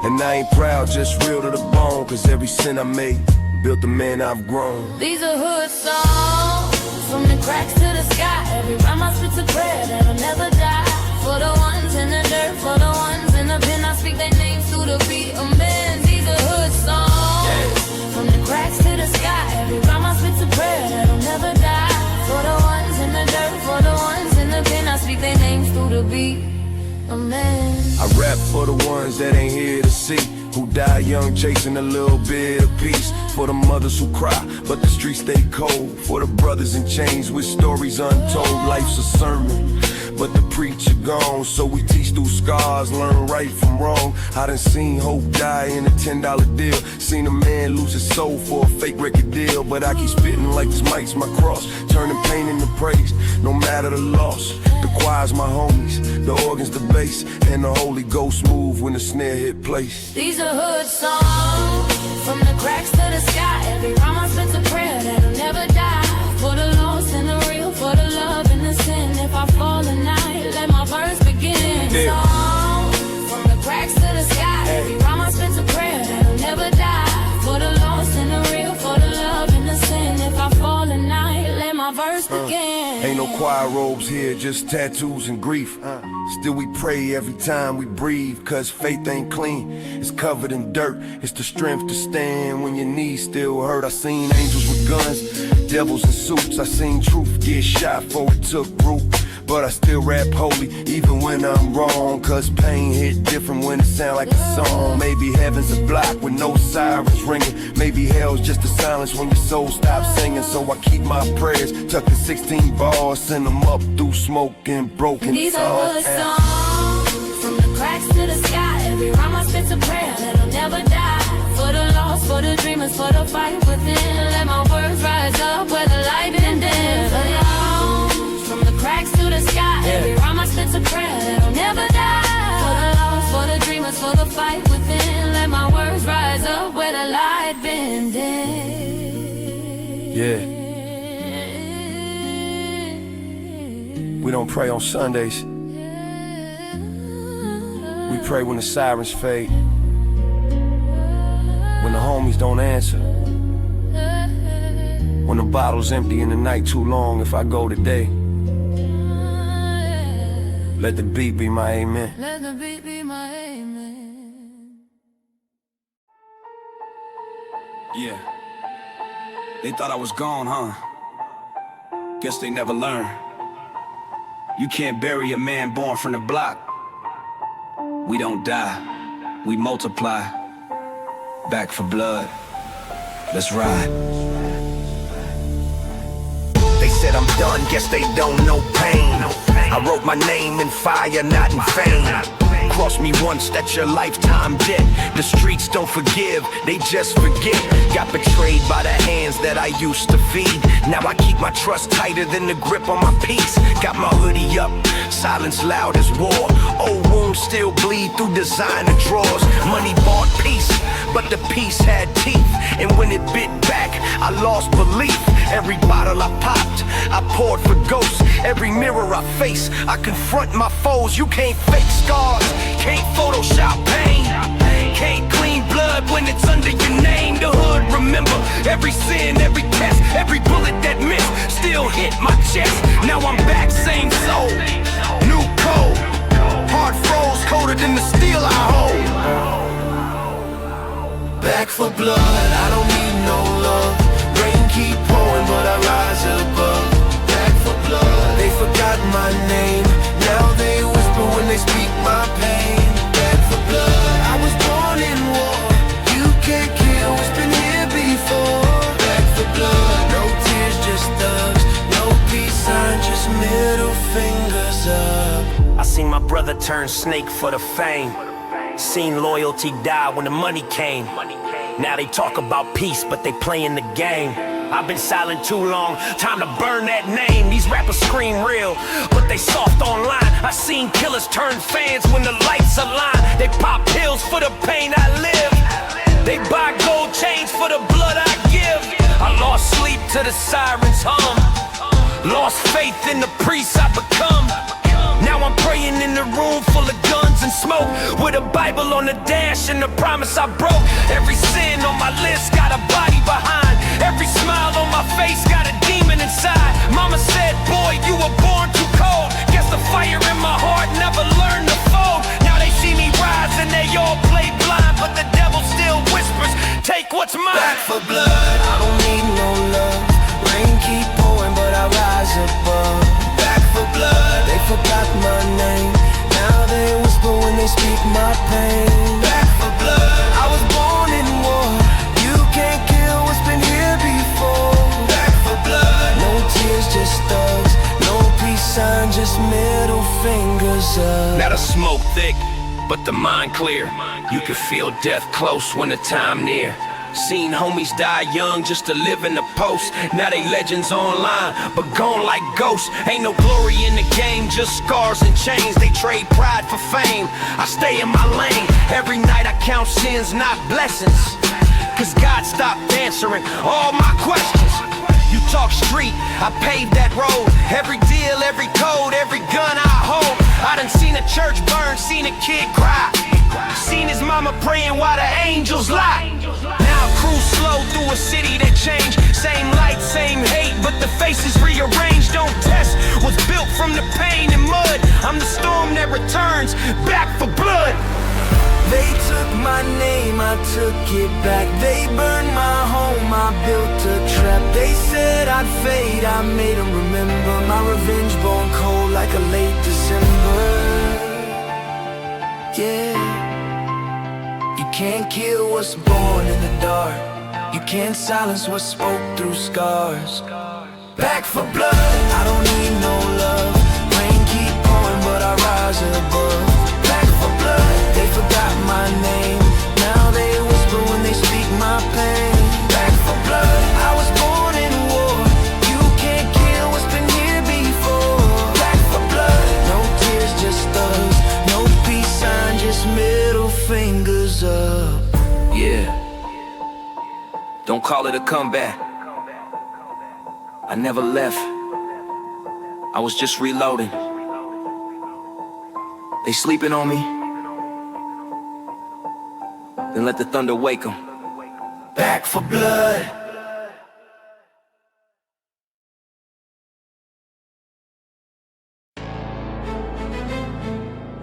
S9: And I ain't proud, just real to the bone. 'Cause every sin I made built the man I've grown.
S8: These are hood songs, from the cracks to the sky. Every rhyme I spit's a prayer that'll never die. For the ones in the dirt, for the ones in the pen, I speak their names through the beat. Amen. These are hood songs, from the cracks to the sky. Every rhyme I spit's a prayer that'll never die. For the ones in the dirt, for the ones in the pen, I speak their names through the beat. Amen.
S9: I rap for the ones that ain't here to see, who die young chasing a little bit of peace. For the mothers who cry, but the streets stay cold. For the brothers in chains with stories untold. Life's a sermon, but the preacher gone. So we teach through scars, learn right from wrong. I done seen hope die in a $10 deal. Seen a man lose his soul for a fake record deal. But I keep spitting like this mic's my cross, turning pain into praise, no matter the loss. The choir's my homies, the organ's the bass, and the Holy Ghost move when the snare hit place.
S8: These are hood songs, from the cracks to the sky. Every rhyme I spit's a prayer that'll never die. For the lost and the real, for the love and the sin. If I fall tonight, let my verse begin. Songs, from the cracks to the sky. Every rhyme I spit's a prayer that'll never die. For the lost and the real, for the love and the sin. If I fall tonight, let my verse begin.
S9: Ain't no choir robes here, just tattoos and grief. Still we pray every time we breathe, cause faith ain't clean, it's covered in dirt. It's the strength to stand when your knees still hurt. I seen angels with guns, devils in suits. I seen truth get shot before it took root. But I still rap holy, even when I'm wrong, cause pain hit different when it sound like a song. Maybe heaven's a block with no sirens ringing. Maybe hell's just a silence when your soul stops singing. So I keep my prayers tucked in 16 bars, send them up through smoke and broken
S8: These are bullet songs, from the cracks to the sky. Every rhyme I spit's a prayer that'll never die. For the lost, for the dreamers, for the fight within. Let my words rise up where the light been dim. For the from the cracks to the sky. Every rhyme I spit's a prayer that'll never die. For the lost, for the dreamers, for the fight within. Let my words rise up where the light been dim.
S9: Yeah. We don't pray on Sundays. We pray when the sirens fade, when the homies don't answer, when the bottle's empty and the night too long. If I go today, let the beat be my amen.
S8: Let the beat be my amen.
S3: Yeah. They thought I was gone, huh? Guess they never learned. You can't bury a man born from the block. We don't die, we multiply. Back for blood, let's ride.
S9: They said I'm done, guess they don't know pain. I wrote my name in fire, not in fame. Cross me once, that's your lifetime debt. The streets don't forgive, they just forget. Got betrayed by the hands that I used to feed. Now I keep my trust tighter than the grip on my piece. Got my hoodie up, silence loud as war. Old wounds still bleed through designer drawers. Money bought peace, but the peace had teeth. And when it bit back, I lost belief. Every bottle I popped, I poured for ghosts. Every mirror I face, I confront my foes. You can't fake scars, can't Photoshop pain, can't clean blood when it's under your name. The hood remember every sin, every test, every bullet that missed still hit my chest. Now I'm back, same soul, new code. Heart froze, colder than the steel I hold. Back for blood, I don't need no love. Rain keep pouring, but I rise above. Back for blood, they forgot my name. Now they whisper when they speak my pain. Back for blood, I was born in war. You can't kill what's been here before. Back for blood, no tears, just thugs. No peace sign, just middle fingers up. I seen my brother turn snake for the fame. Seen loyalty die when the money came. Now they talk about peace, but they playing the game. I've been silent too long, time to burn that name. These rappers scream real, but they soft online. I seen killers turn fans when the lights align. They pop pills for the pain I live. They buy gold chains for the blood I give. I lost sleep to the sirens hum. Lost faith in the priests I become. Now I'm praying in the room full of guns and smoke, with a Bible on the dash and the promise I broke. Every sin on my list got a body behind. Every smile on my face got a demon inside. Mama said, boy, you were born too cold. Guess the fire in my heart never learned to fold. Now they see me rise and they all play blind, but the devil still whispers, take what's mine. Back for blood, I don't need no love. Rain keep pouring, but I rise above. Back for blood, they forgot my name. Now they whisper when they speak my pain. Back for blood, I was born in war. You can't kill what's been here before. Back for blood, no tears, just thugs. No peace sign, just middle fingers up. Now the smoke thick, but the mind clear. You can feel death close when the time near. Seen homies die young just to live in the post. Now they legends online, but gone like ghosts. Ain't no glory in the game, just scars and chains. They trade pride for fame, I stay in my lane. Every night I count sins, not blessings, cause God stopped answering all my questions. You talk street, I paved that road. Every deal, every code, every gun I hold. I done seen a church burn, seen a kid cry, seen his mama praying while the angels lie. Now I cruise
S5: slow through a city that changed. Same light, same hate, but the faces rearranged. Don't test what's built from the pain and mud. I'm the storm that returns, back for blood.
S2: They took my name, I took it back. They burned my home, I built a trap. They said I'd fade, I made them remember. My revenge born cold like a late December. Yeah. You can't kill what's born in the dark. You can't silence what's spoke through scars. Back for blood, I don't need no love. Rain keep pouring but I rise above. Back for blood, they forgot my name. Now they whisper when they speak my pain. Back for blood, I was born in war. You can't kill what's been here before. Back for blood, no tears, just thugs. No peace sign, just middle fingers up.
S1: Yeah. Don't call it a comeback. I never left. I was just reloading. They sleeping on me. Then let the thunder wake them.
S2: Back for blood.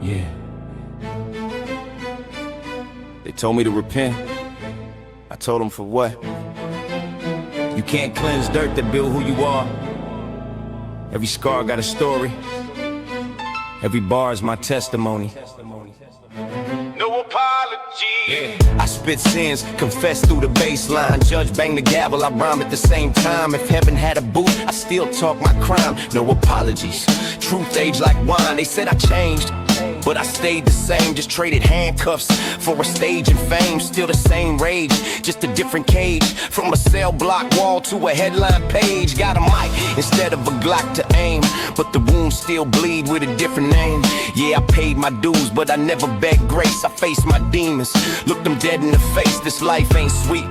S9: Yeah. They told me to repent. I told them for what? You can't cleanse dirt that build who you are. Every scar got a story. Every bar is my testimony. No apology. Yeah. I spit sins, confess through the baseline. Judge bang the gavel, I rhyme at the same time. If heaven had a booth, I still talk my crime. No apologies. Truth aged like wine. They said I changed, but I stayed the same. Just traded handcuffs for a stage and fame. Still the same rage, just a different cage. From a cell block wall to a headline page. Got a mic instead of a Glock to aim, but the wounds still bleed with a different name. Yeah, I paid my dues, but I never begged grace. I faced my demons, looked them dead in the face. This life ain't sweet,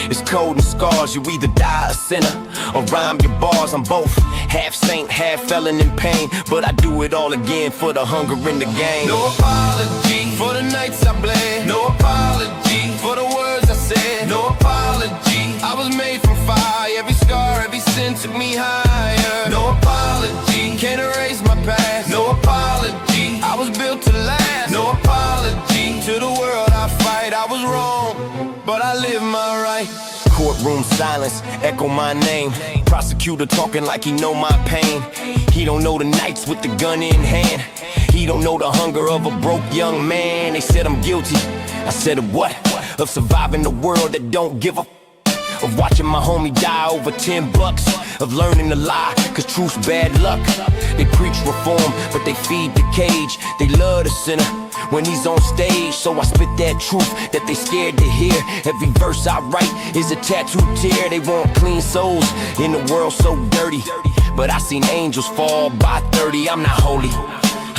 S9: it's cold and scars. You either die a sinner or rhyme your bars. I'm both half saint, half felon in pain, but I do it all again for the hunger in the game.
S3: No apology for the nights I bled. No apology for the words I said. No apology, I was made from fire. Every scar, every sin took me higher. No apology, can't erase my past. No apology, I was built to last. No apology to the world I fight. I was wrong, but I live my right.
S9: Courtroom silence, echo my name. Prosecutor talking like he know my pain. He don't know the nights with the gun in hand. He don't know the hunger of a broke young man. They said I'm guilty. I said of what? Of surviving the world that don't give a of watching my homie die over $10. Of learning to lie, cause truth's bad luck. They preach reform, but they feed the cage. They love the sinner when he's on stage. So I spit that truth that they scared to hear. Every verse I write is a tattooed tear. They want clean souls in the world so dirty, but I seen angels fall by 30. I'm not holy,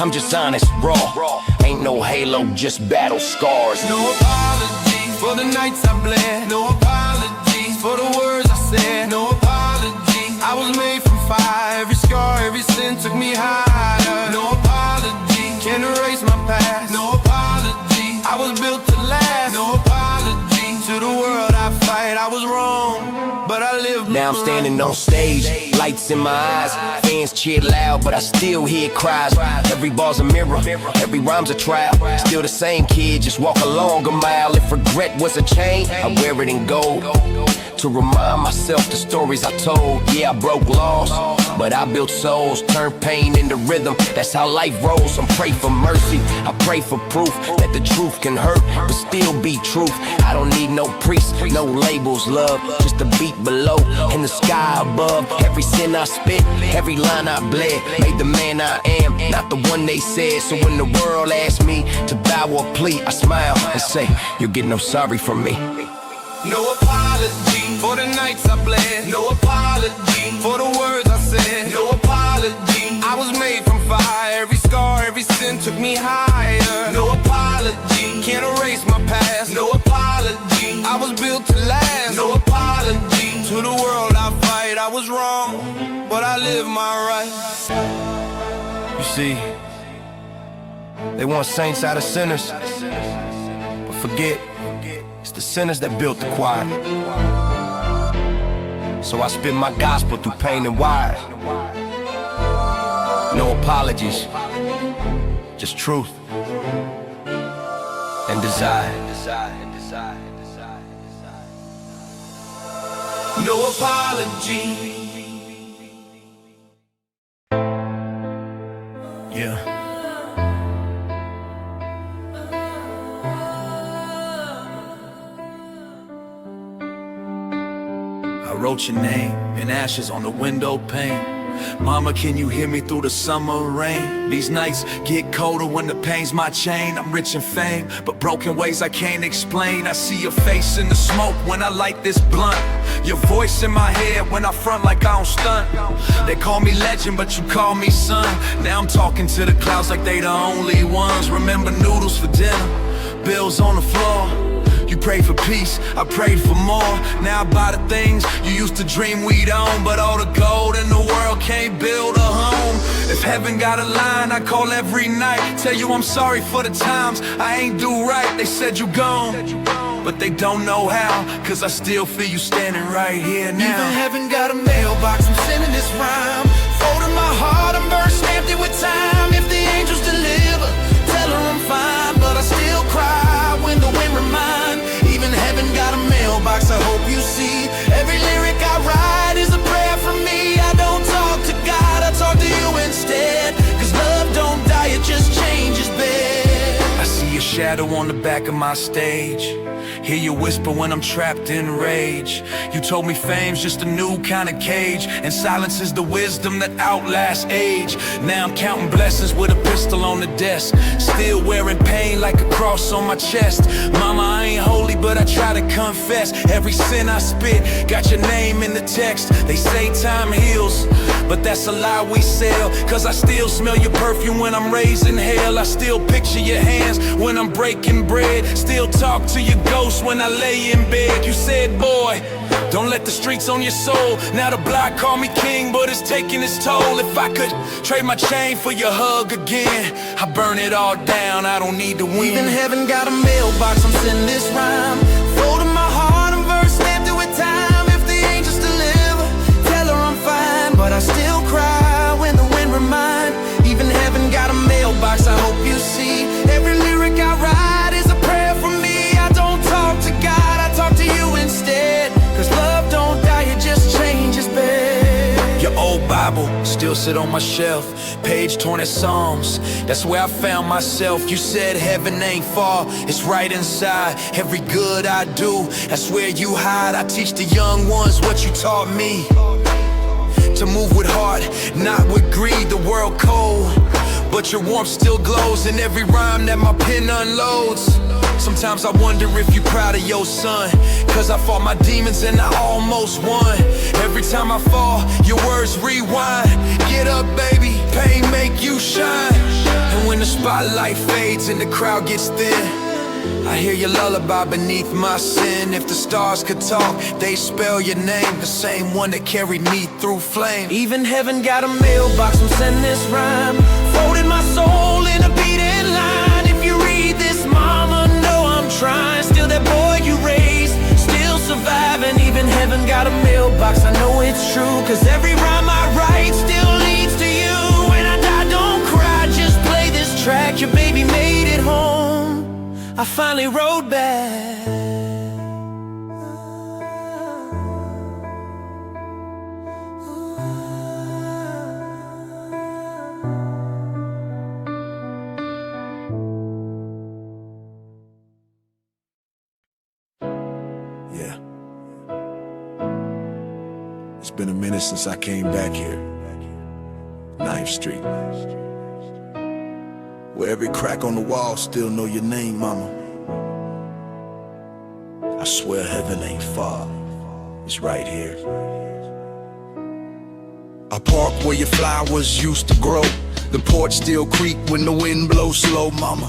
S9: I'm just honest, raw. Ain't no halo, just battle scars.
S3: No apologies for the nights I bled. No apologies for the words I said. No apologies, I was made from fire. Every scar, every sin took me higher. No apology, can't erase my past. No apology, I was built to last. No apology to the world I fight. I was wrong, but I live.
S9: Now I'm standing on stage, lights in my eyes. Fans cheer loud, but I still hear cries. Every bar's a mirror, every rhyme's a trial. Still the same kid, just walk along a mile. If regret was a chain, I wear it in gold to remind myself the stories I told. Yeah, I broke laws, but I built souls, turned pain into rhythm. That's how life rolls. I pray for mercy, I pray for proof that the truth can hurt, but still be truth. I don't need no priest, no labels, love, just a beat below and the sky above. Every sin I spit, every line I bled, made the man I am, not the one they said. So when the world asks me to bow or plea, I smile and say, you'll get no sorry from me.
S3: No apology for the nights I bled. No apology for the words I said. No apology, I was made from fire. Every scar, every sin took me higher. No apology, can't erase my past. No apology, I was built to last. No apology to the world I fight. I was wrong, but I live my right.
S9: You see, they want saints out of sinners, but forget, it's It's the sinners that built the choir. So I spit my gospel through pain and wire. No apologies, just truth and desire.
S2: No apology.
S9: Yeah.
S4: I wrote your name in ashes on the window pane. Mama, can you hear me through the summer rain? These nights get colder when the pain's my chain. I'm rich in fame, but broken ways I can't explain. I see your face in the smoke when I light this blunt. Your voice in my head when I front like I don't stunt. They call me legend, but you call me son. Now I'm talking to the clouds like they the only ones. Remember noodles for dinner, bills on the floor. You prayed for peace, I prayed for more. Now I buy the things you used to dream we'd own. But all the gold in the world can't build a home. If heaven got a line, I call every night. Tell you I'm sorry for the times I ain't do right. They said you gone, but they don't know how, cause I still feel you standing right here now.
S2: Even heaven got a mailbox, I'm sending this rhyme. Folding my heart, I'm verse stamped it with time. If the angels deliver, tell her I'm fine. But I still cry when the wind reminds. Even heaven got a mailbox, I hope you see. Every lyric I write is a prayer from me. I don't talk to God, I talk to you instead. Cause love don't die, it just changes bed.
S4: I see a shadow on the back of my stage. Hear you whisper when I'm trapped in rage. You told me fame's just a new kind of cage, and silence is the wisdom that outlasts age. Now I'm counting blessings with a pistol on the desk, still wearing pain like a cross on my chest. Mama, I ain't holy, but I try to confess. Every sin I spit, got your name in the text. They say time heals, but that's a lie we sell. Cause I still smell your perfume when I'm raising hell. I still picture your hands when I'm breaking bread. Still talk to your ghost when I lay in bed. You said, boy, don't let the streets on your soul. Now the block call me king, but it's taking its toll. If I could trade my chain for your hug again, I burn it all down, I don't need to win.
S2: Even heaven got a mailbox, I'm sending this rhyme. Folding my heart, I'm verse stamped it with time. If the angels deliver, tell her I'm fine. But I still cry when the wind reminds. Even heaven got a mailbox, I hope you see. Every lyric I write is a prayer from me. I don't talk to God, I talk to you instead. Cause love don't die, it just changes bed.
S4: Your old Bible still sit on my shelf, page torn at Psalms, that's where I found myself. You said heaven ain't far, it's right inside. Every good I do, that's where you hide. I teach the young ones what you taught me, to move with heart, not with greed. The world cold, but your warmth still glows in every rhyme that my pen unloads. Sometimes I wonder if you're proud of your son, cause I fought my demons and I almost won. Every time I fall, your words rewind. Get up, baby, pain make you shine. And when the spotlight fades and the crowd gets thin, I hear your lullaby beneath my sin. If the stars could talk, they spell your name, the same one that carried me through flame.
S2: Even heaven got a mailbox, I'm sending this rhyme. Folded my soul in a beating line. If you read this, mama, know I'm trying. Still that boy you raised, still surviving. Even heaven got a mailbox, I know it's true. Cause every rhyme I write still leads to you. When I die, don't cry, just play this track. Your baby made it home, I finally rode back.
S9: Yeah. It's been a minute since I came back here. 9th Street, where every crack on the wall still know your name, mama. I swear heaven ain't far, it's right here. I park where your flowers used to grow. The porch still creak when the wind blows slow, mama.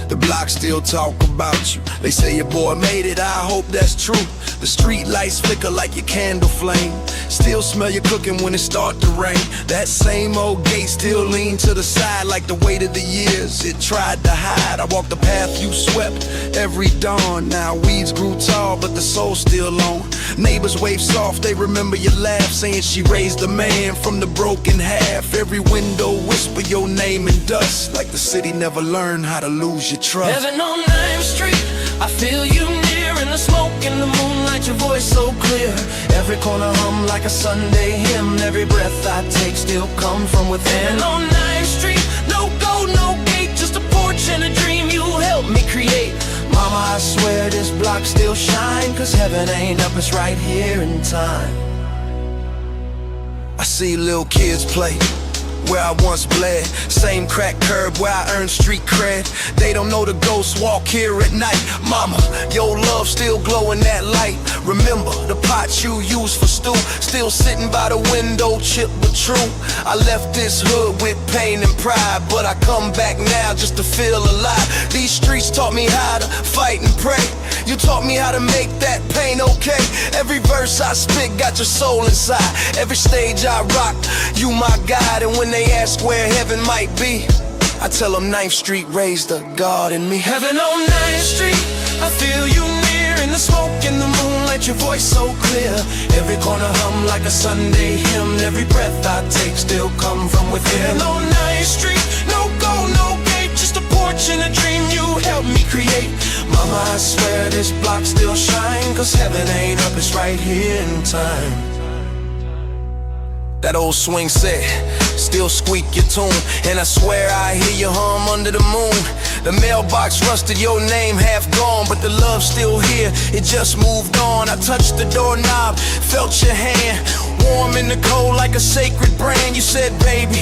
S9: The block still talk about you. They say your boy made it, I hope that's true. The street lights flicker like your candle flame. Still smell your cooking when it start to rain. That same old gate still lean to the side like the weight of the years it tried to hide. I walk the path you swept every dawn. Now weeds grew tall, but the soul still long. Neighbors wave soft, they remember your laugh, saying she raised a man from the broken half. Every window whisper your name in dust, like the city never learned how to lose your trust.
S2: Heaven on 9th Street, I feel you near. In the smoke, in the moonlight, your voice so clear. Every corner hum like a Sunday hymn. Every breath I take still come from within. Heaven on 9th Street, no gold, no gate, just a porch and a dream you helped me create. Mama, I swear this block still shine, cause heaven ain't up, it's right here in time.
S9: I see little kids play where I once bled. Same crack curb where I earned street cred. They don't know the ghosts walk here at night. Mama, your love still glow in that light. Remember the pot you used for stew, still sitting by the window, chipped but true. I left this hood with pain and pride, but I come back now just to feel alive. These streets taught me how to fight and pray. You taught me how to make that pain okay. Every verse I spit got your soul inside. Every stage I rock, you my guide. And when they ask where heaven might be, I tell them 9th Street raised the God in me.
S2: Heaven on 9th Street, I feel you near. In the smoke, in the moonlight, your voice so clear. Every corner hum like a Sunday hymn. Every breath I take still come from within. Heaven on 9th Street, no gold, no gate, just a porch and a dream you helped me create. Mama, I swear this block still shine, cause heaven ain't up, it's right here in time.
S9: That old swing set, still squeak your tune. And I swear I hear you hum under the moon. The mailbox rusted, your name half gone, but the love's still here, it just moved on. I touched the doorknob, felt your hand, warm in the cold like a sacred brand. You said, baby,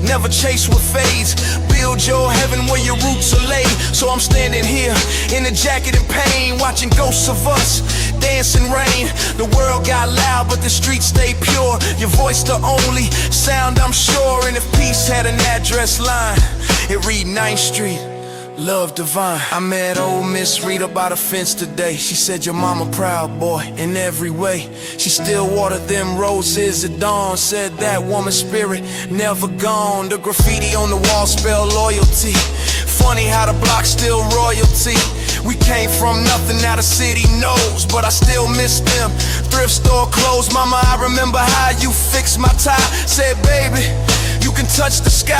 S9: never chase what fades. Build your heaven where your roots are laid. So I'm standing here in a jacket and pain, watching ghosts of us dance in rain. The world got loud, but the streets stay pure. Your voice the only sound I'm sure. And if peace had an address line, it read 9th Street, love divine. I met old Miss Rita by the fence today. She said your mama proud, boy, in every way. She still watered them roses at dawn. Said that woman's spirit never gone. The graffiti on the wall spell loyalty. Funny how the block's still royalty. We came from nothing, now the city knows, but I still miss them. Thrift store closed, mama, I remember how you fixed my tie. Said, baby, you can touch the sky.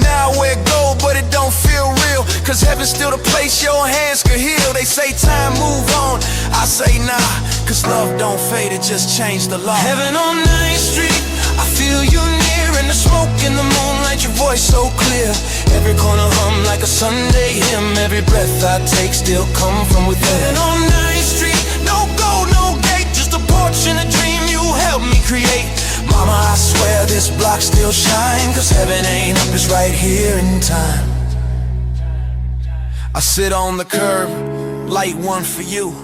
S9: Now I wear gold, but it don't feel real, cause heaven's still the place your hands could heal. They say time move on, I say nah, cause love don't fade, it just changed the law.
S2: Heaven on 9th Street, I feel you near. In the smoke, in the moonlight, your voice so clear. Every corner hum like a Sunday hymn. Every breath I take still come from within. Heaven on 9th Street, no gold, no gate, just a porch and a dream you helped me create. Mama, I swear this block still shine, cause heaven ain't up, it's right here in time.
S9: I sit on the curb, light one for you,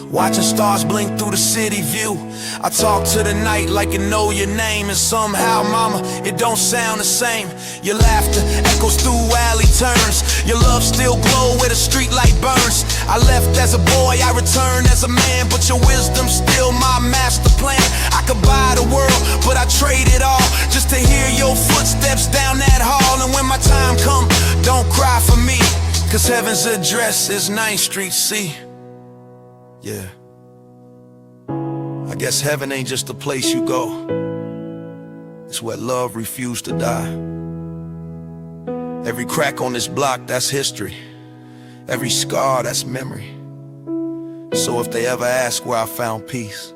S9: watching stars blink through the city view. I talk to the night like it know your name, and somehow, mama, it don't sound the same. Your laughter echoes through alley turns. Your love still glow where the street light burns. I left as a boy, I returned as a man, but your wisdom's still my master plan. I could buy the world, but I trade it all just to hear your footsteps down that hall. And when my time come, don't cry for me, cause heaven's address is 9th Street, see? Yeah, I guess heaven ain't just a place you go, it's where love refused to die. Every crack on this block, that's history. Every scar, that's memory. So if they ever ask where I found peace,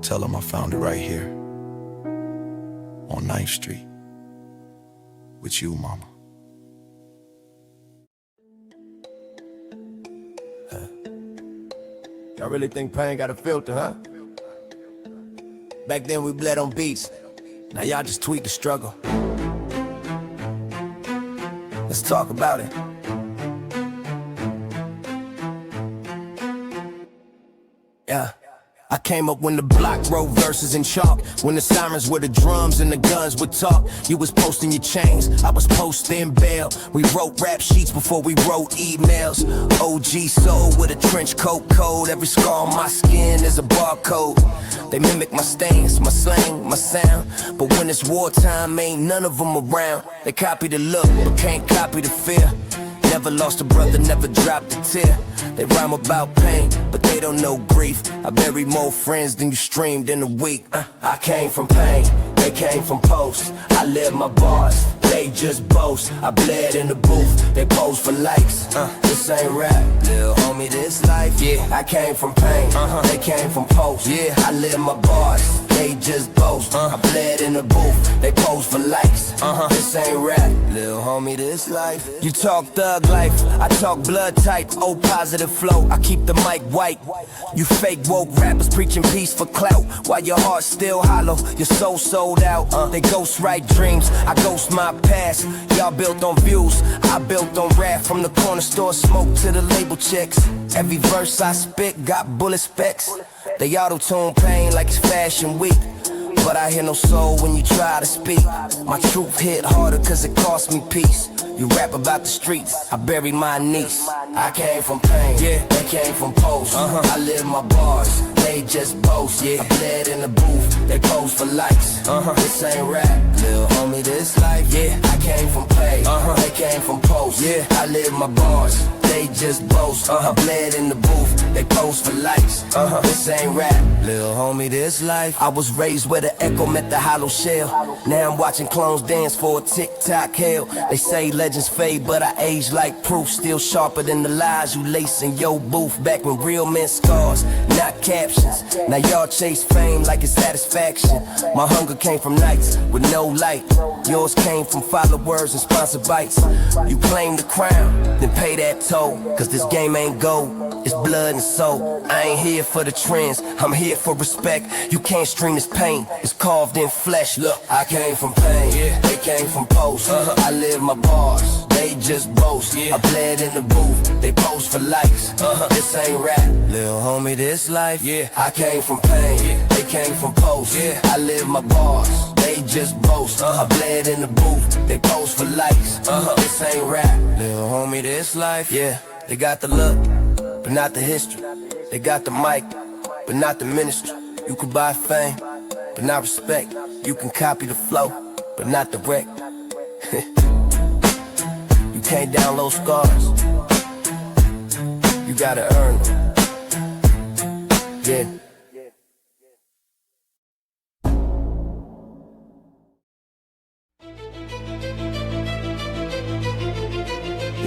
S9: tell them I found it right here on 9th Street with you, mama.
S6: Y'all really think pain got a filter, huh? Back then we bled on beats. Now y'all just tweet the struggle. Let's talk about it. Yeah. I
S9: I came up when the block wrote verses in chalk. When the sirens were the drums and the guns would talk. You was posting your chains, I was posting bail. We wrote rap sheets before we wrote emails. OG soul with a trench coat code. Every scar on my skin is a barcode. They mimic my stains, my slang, my sound. But when it's wartime, ain't none of them around. They copy the look, but can't copy the fear. Never lost a brother, never dropped a tear. They rhyme about pain, but they don't know grief. I buried more friends than you streamed in a week. I came from pain, they came from post. I live my bars, they just boast. I bled in the booth, they pose for likes. This ain't rap, little homie, this life. Yeah, I came from pain, they came from post. Yeah, I live my bars, they just boast. I bled in the booth, they pose for likes. This ain't rap, little homie, this life. You talk thug life, I talk blood type. O positive flow, I keep the mic white. You fake woke rappers preaching peace for clout, while your heart's still hollow, your soul sold out. They ghost write dreams, I ghost my past. Y'all built on views, I built on rap. From the corner store smoke to the label checks. Every verse I spit got bullet specs. They auto-tune pain like it's fashion week, but I hear no soul when you try to speak. My truth hit harder cause it cost me peace. You rap about the streets, I buried my niece. I came from pain, yeah, they came from post. I live my bars, they just boast. Yeah, I bled in the booth, they pose for likes. This ain't rap, little homie, this life. Yeah, I came from pain, they came from post. Yeah, I live my bars, they just boast. I bled in the booth, they pose for likes. This ain't rap, little homie, this life. I was raised where the echo met the hollow shell. Now I'm watching clones dance for a TikTok hell. They say legends fade, but I age like proof. Still sharper than the lies you lace in your booth. Back when real men scars, not captions. Now y'all chase fame like it's satisfaction. My hunger came from nights with no light. Yours came from followers and sponsor bites. You claim the crown, then pay that toll. Cause this game ain't gold, it's blood and soul. I ain't here for the trends, I'm here for respect. You can't stream this pain, it's carved in flesh. Look, I came from pain, yeah, they came from post. I live my bars, they just boast. Yeah, I bled in the booth, they post for likes. This ain't rap, little homie, this life. Yeah, I came from pain, yeah, they came from post. Yeah, I live my bars, they just boast. I bled in the booth, they post for likes. This ain't rap, little homie, this life. Yeah, they got the look, but not the history. They got the mic, but not the ministry. You can buy fame, but not respect. You can copy the flow, but not the wreck. You can't download scars, you gotta earn them. Yeah.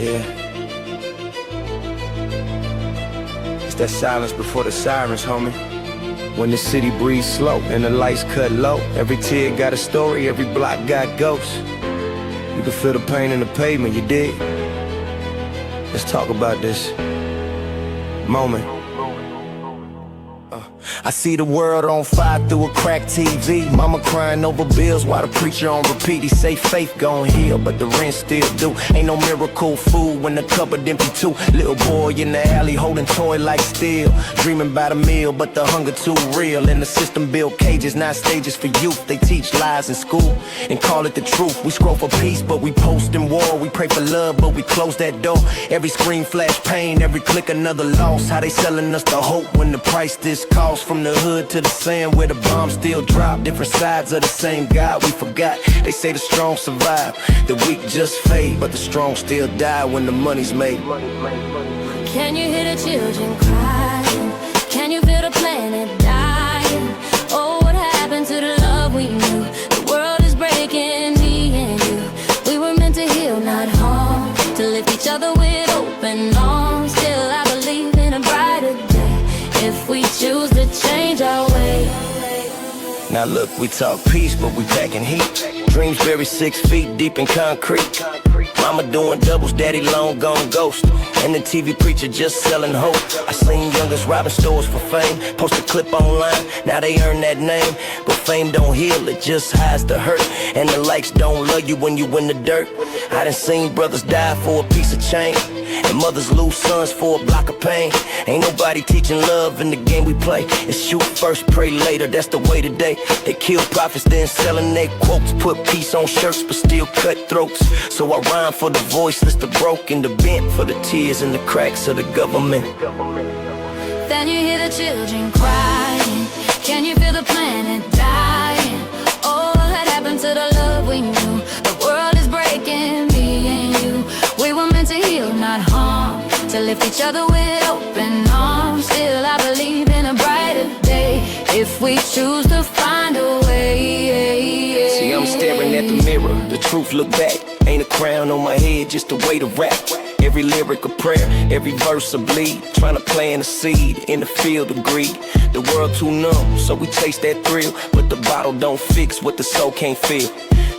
S3: Yeah. It's that silence before the sirens, homie. When the city breathes slow and the lights cut low. Every tear got a story, every block got ghosts. You can feel the pain in the pavement, you dig? Let's talk about this moment. I see the world on fire through a cracked TV. Mama crying over bills while the preacher on repeat. He say faith gon' heal, but the rent still due. Ain't no miracle food when the cupboard empty too. Little boy in the alley holding toy like steel, dreaming about a meal, but the hunger too real. And the system build cages, not stages for youth. They teach lies in school and call it the truth. We scroll for peace, but we post in war. We pray for love, but we close that door. Every screen flash pain, every click another loss. How they selling us the hope when the price this costs? From the hood to the sand where the bombs still drop. Different sides of the same God we forgot. They say the strong survive, the weak just fade, but the strong still die when the money's made.
S8: Can you hear the children crying? Can you feel the planet dying? Oh, what happened to the love we knew? The world is breaking, me and you. We were meant to heal, not harm, to lift each other with open arms. Still I believe in a brighter day if we choose to change our way.
S9: Now look, we talk peace, but we packing heat. Dreams buried 6 feet deep in concrete. Mama doing doubles, daddy long gone ghost. And the TV preacher just selling hope. I seen youngest robbing stores for fame. Post a clip online, now they earn that name. But fame don't heal, it just hides the hurt. And the likes don't love you when you in the dirt. I done seen brothers die for a piece of change. And mothers lose sons for a block of pain. Ain't nobody teaching love in the game we play. It's shoot first, pray later, that's the way today. They kill prophets, then selling their quotes. Put peace on shirts, but still cut throats. So I rhyme for the voiceless, the broken, the bent, for the tears and the cracks of the government.
S8: Then you hear the children crying. Can you feel the planet dying? Oh, what happened to the love we knew? The world is breaking, me and you. We were meant to heal, not harm, to lift each other with open arms. Still I believe in a brighter day, if we choose to find a way.
S9: See, I'm staring at the mirror, the truth look back. Ain't a crown on my head, just a way to rap. Every lyric a prayer, every verse a bleed. Trying to plant a seed in the field of greed. The world too numb, so we chase that thrill. But the bottle don't fix what the soul can't feel.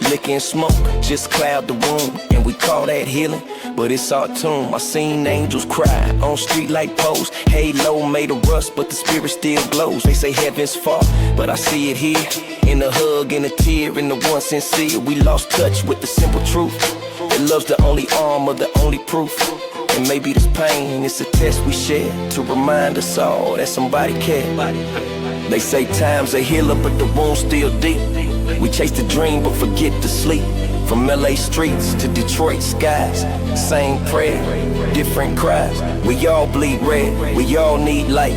S9: Liquor and smoke just cloud the room, and we call that healing, but it's our tomb. I seen angels cry on street light poles. Halo made of rust, but the spirit still glows. They say heaven's far, but I see it here. In the hug, in the tear, in the one sincere. We lost touch with the simple truth, that love's the only armor, the only proof. And maybe this pain is a test we share, to remind us all that somebody cared. They say time's a healer, but the wound's still deep. We chase the dream, but forget to sleep. From LA streets to Detroit skies, same prayer, different cries. We all bleed red, we all need light.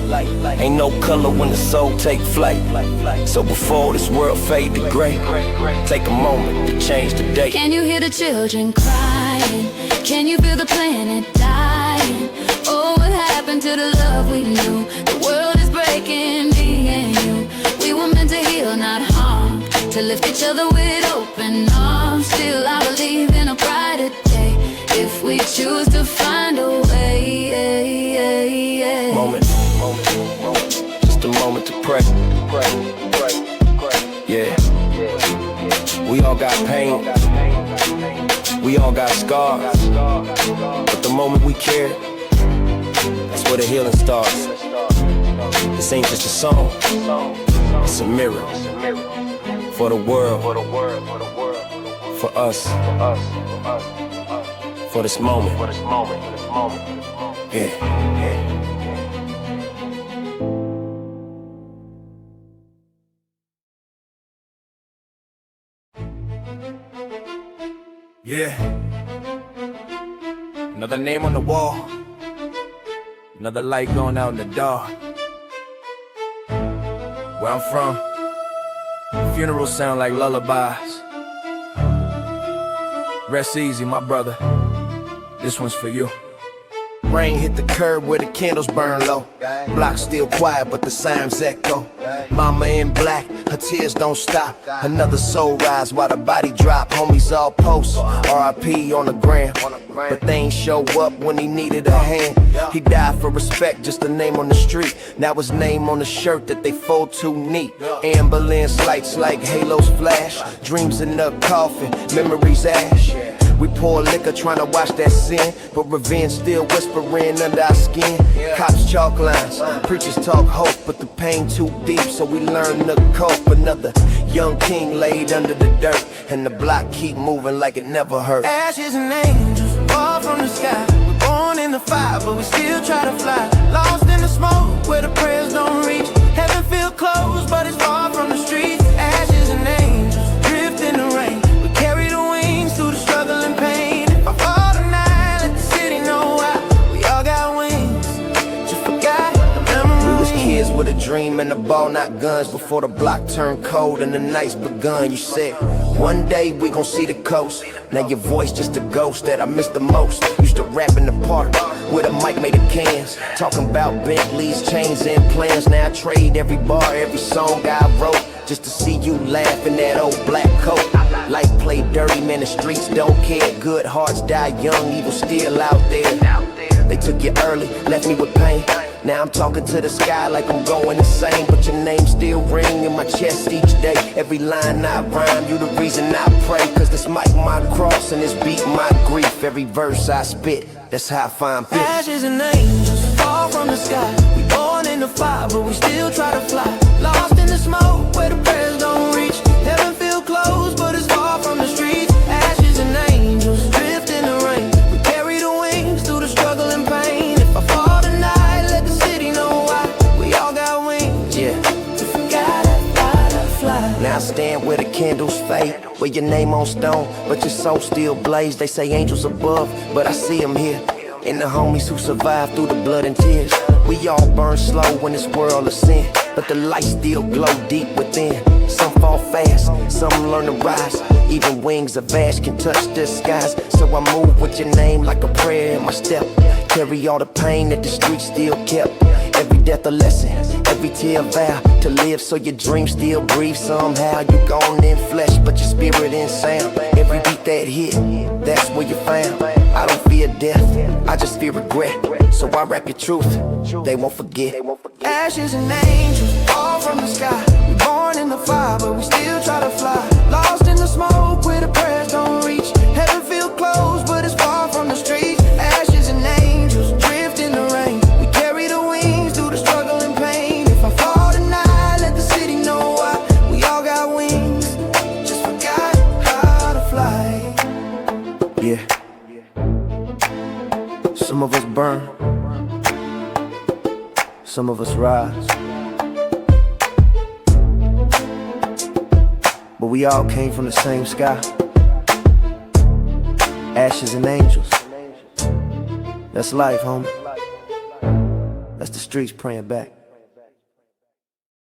S9: Ain't no color when the soul take flight. So before this world fade to gray, take a moment to change the day.
S8: Can you hear the children crying? Can you feel the planet dying? Oh, what happened to the love we knew? The world is breaking, me and you. We were meant to heal, not harm, to lift each other with open arms. Still I believe in a brighter day, if we choose to find a way.
S9: Moment, just a moment to pray. Yeah, we all got pain, we all got scars, but the moment we care, that's where the healing starts. This ain't just a song, it's a mirror for the world, for us, for this moment. Yeah. Yeah. Another name on the wall, another light going out in the dark. Where I'm from, funerals sound like lullabies. Rest easy, my brother, this one's for you. Rain hit the curb where the candles burn low. Block still quiet, but the signs echo. Mama in black, her tears don't stop. Another soul rise while the body drop. Homies all post, R.I.P. on the gram, but they ain't show up when he needed a hand. He died for respect, just a name on the street. Now his name on the shirt that they fold too neat. Ambulance lights like halos flash. Dreams in the coffin, memories ash. We pour liquor trying to wash that sin, but revenge still whispering under our skin. Cops chalk lines, preachers talk hope, but the pain too deep, so we learn to cope. Another young king laid under the dirt, and the block keep moving like it never hurt.
S2: Ashes and angels fall from the sky. We're born in the fire, but we still try to fly. Lost in the smoke where the prayers don't reach. Heaven feel close, but it's far from the streets. Ashes and angels drift in the rain. We carry the wings through the struggle and pain. If I fall tonight, let the city know why. We all got wings, just forgot the memory.
S9: We was kids with a dream and a ball, not guns. Before the block turned cold and the night's begun. You said, one day we gon' see the coast. Now your voice just a ghost that I miss the most. Used to rap in the park with a mic made of cans, talking about Bentleys, chains and plans. Now I trade every bar, every song I wrote, just to see you laugh in that old black coat. Life play dirty, man, the streets don't care. Good hearts die young, evil still out there. They took you early, left me with pain. Now I'm talking to the sky like I'm going insane, but your name still ring in my chest each day. Every line I rhyme, you the reason I pray. Cause this mic my cross and this beat my grief. Every verse I spit, that's how I find peace.
S2: Ashes and angels fall from the sky. We born in the fire, but we still try to fly. Lost in the smoke where the prayers don't reach. Heaven feel close, but it's far from the streets. Ashes and angels drift in the rain. We carry the wings through the struggle
S1: with your name on stone, but your soul still blaze. They say angels above, but I see them here. And the homies who survived through the blood and tears. We all burn slow in this world of sin, but the light still glow deep within. Some fall fast, some learn to rise. Even wings of ash can touch the skies. So I move with your name like a prayer in my step. Carry all the pain that the streets still kept. Every death a lesson, every tear a vow to live so your dreams still breathe somehow. You gone in flesh, but your spirit in sound. Every beat that hit, that's where you found. I don't fear death, I just fear regret. So I rap your truth, they won't forget.
S2: Ashes and angels fall from the sky. We born in the fire, but we still try to fly. Lost in the smoke where the prayers don't reach. Heaven feel close, but it's far from the streets. Ashes and angels drift in the rain. We carry the wings through the struggle and pain. If I fall tonight, let the city know why. We all got wings, just forgot how to fly.
S1: Yeah. Some of us burn, some of us rise, but we all came from the same sky. Ashes and angels, that's life, homie. That's the streets praying back.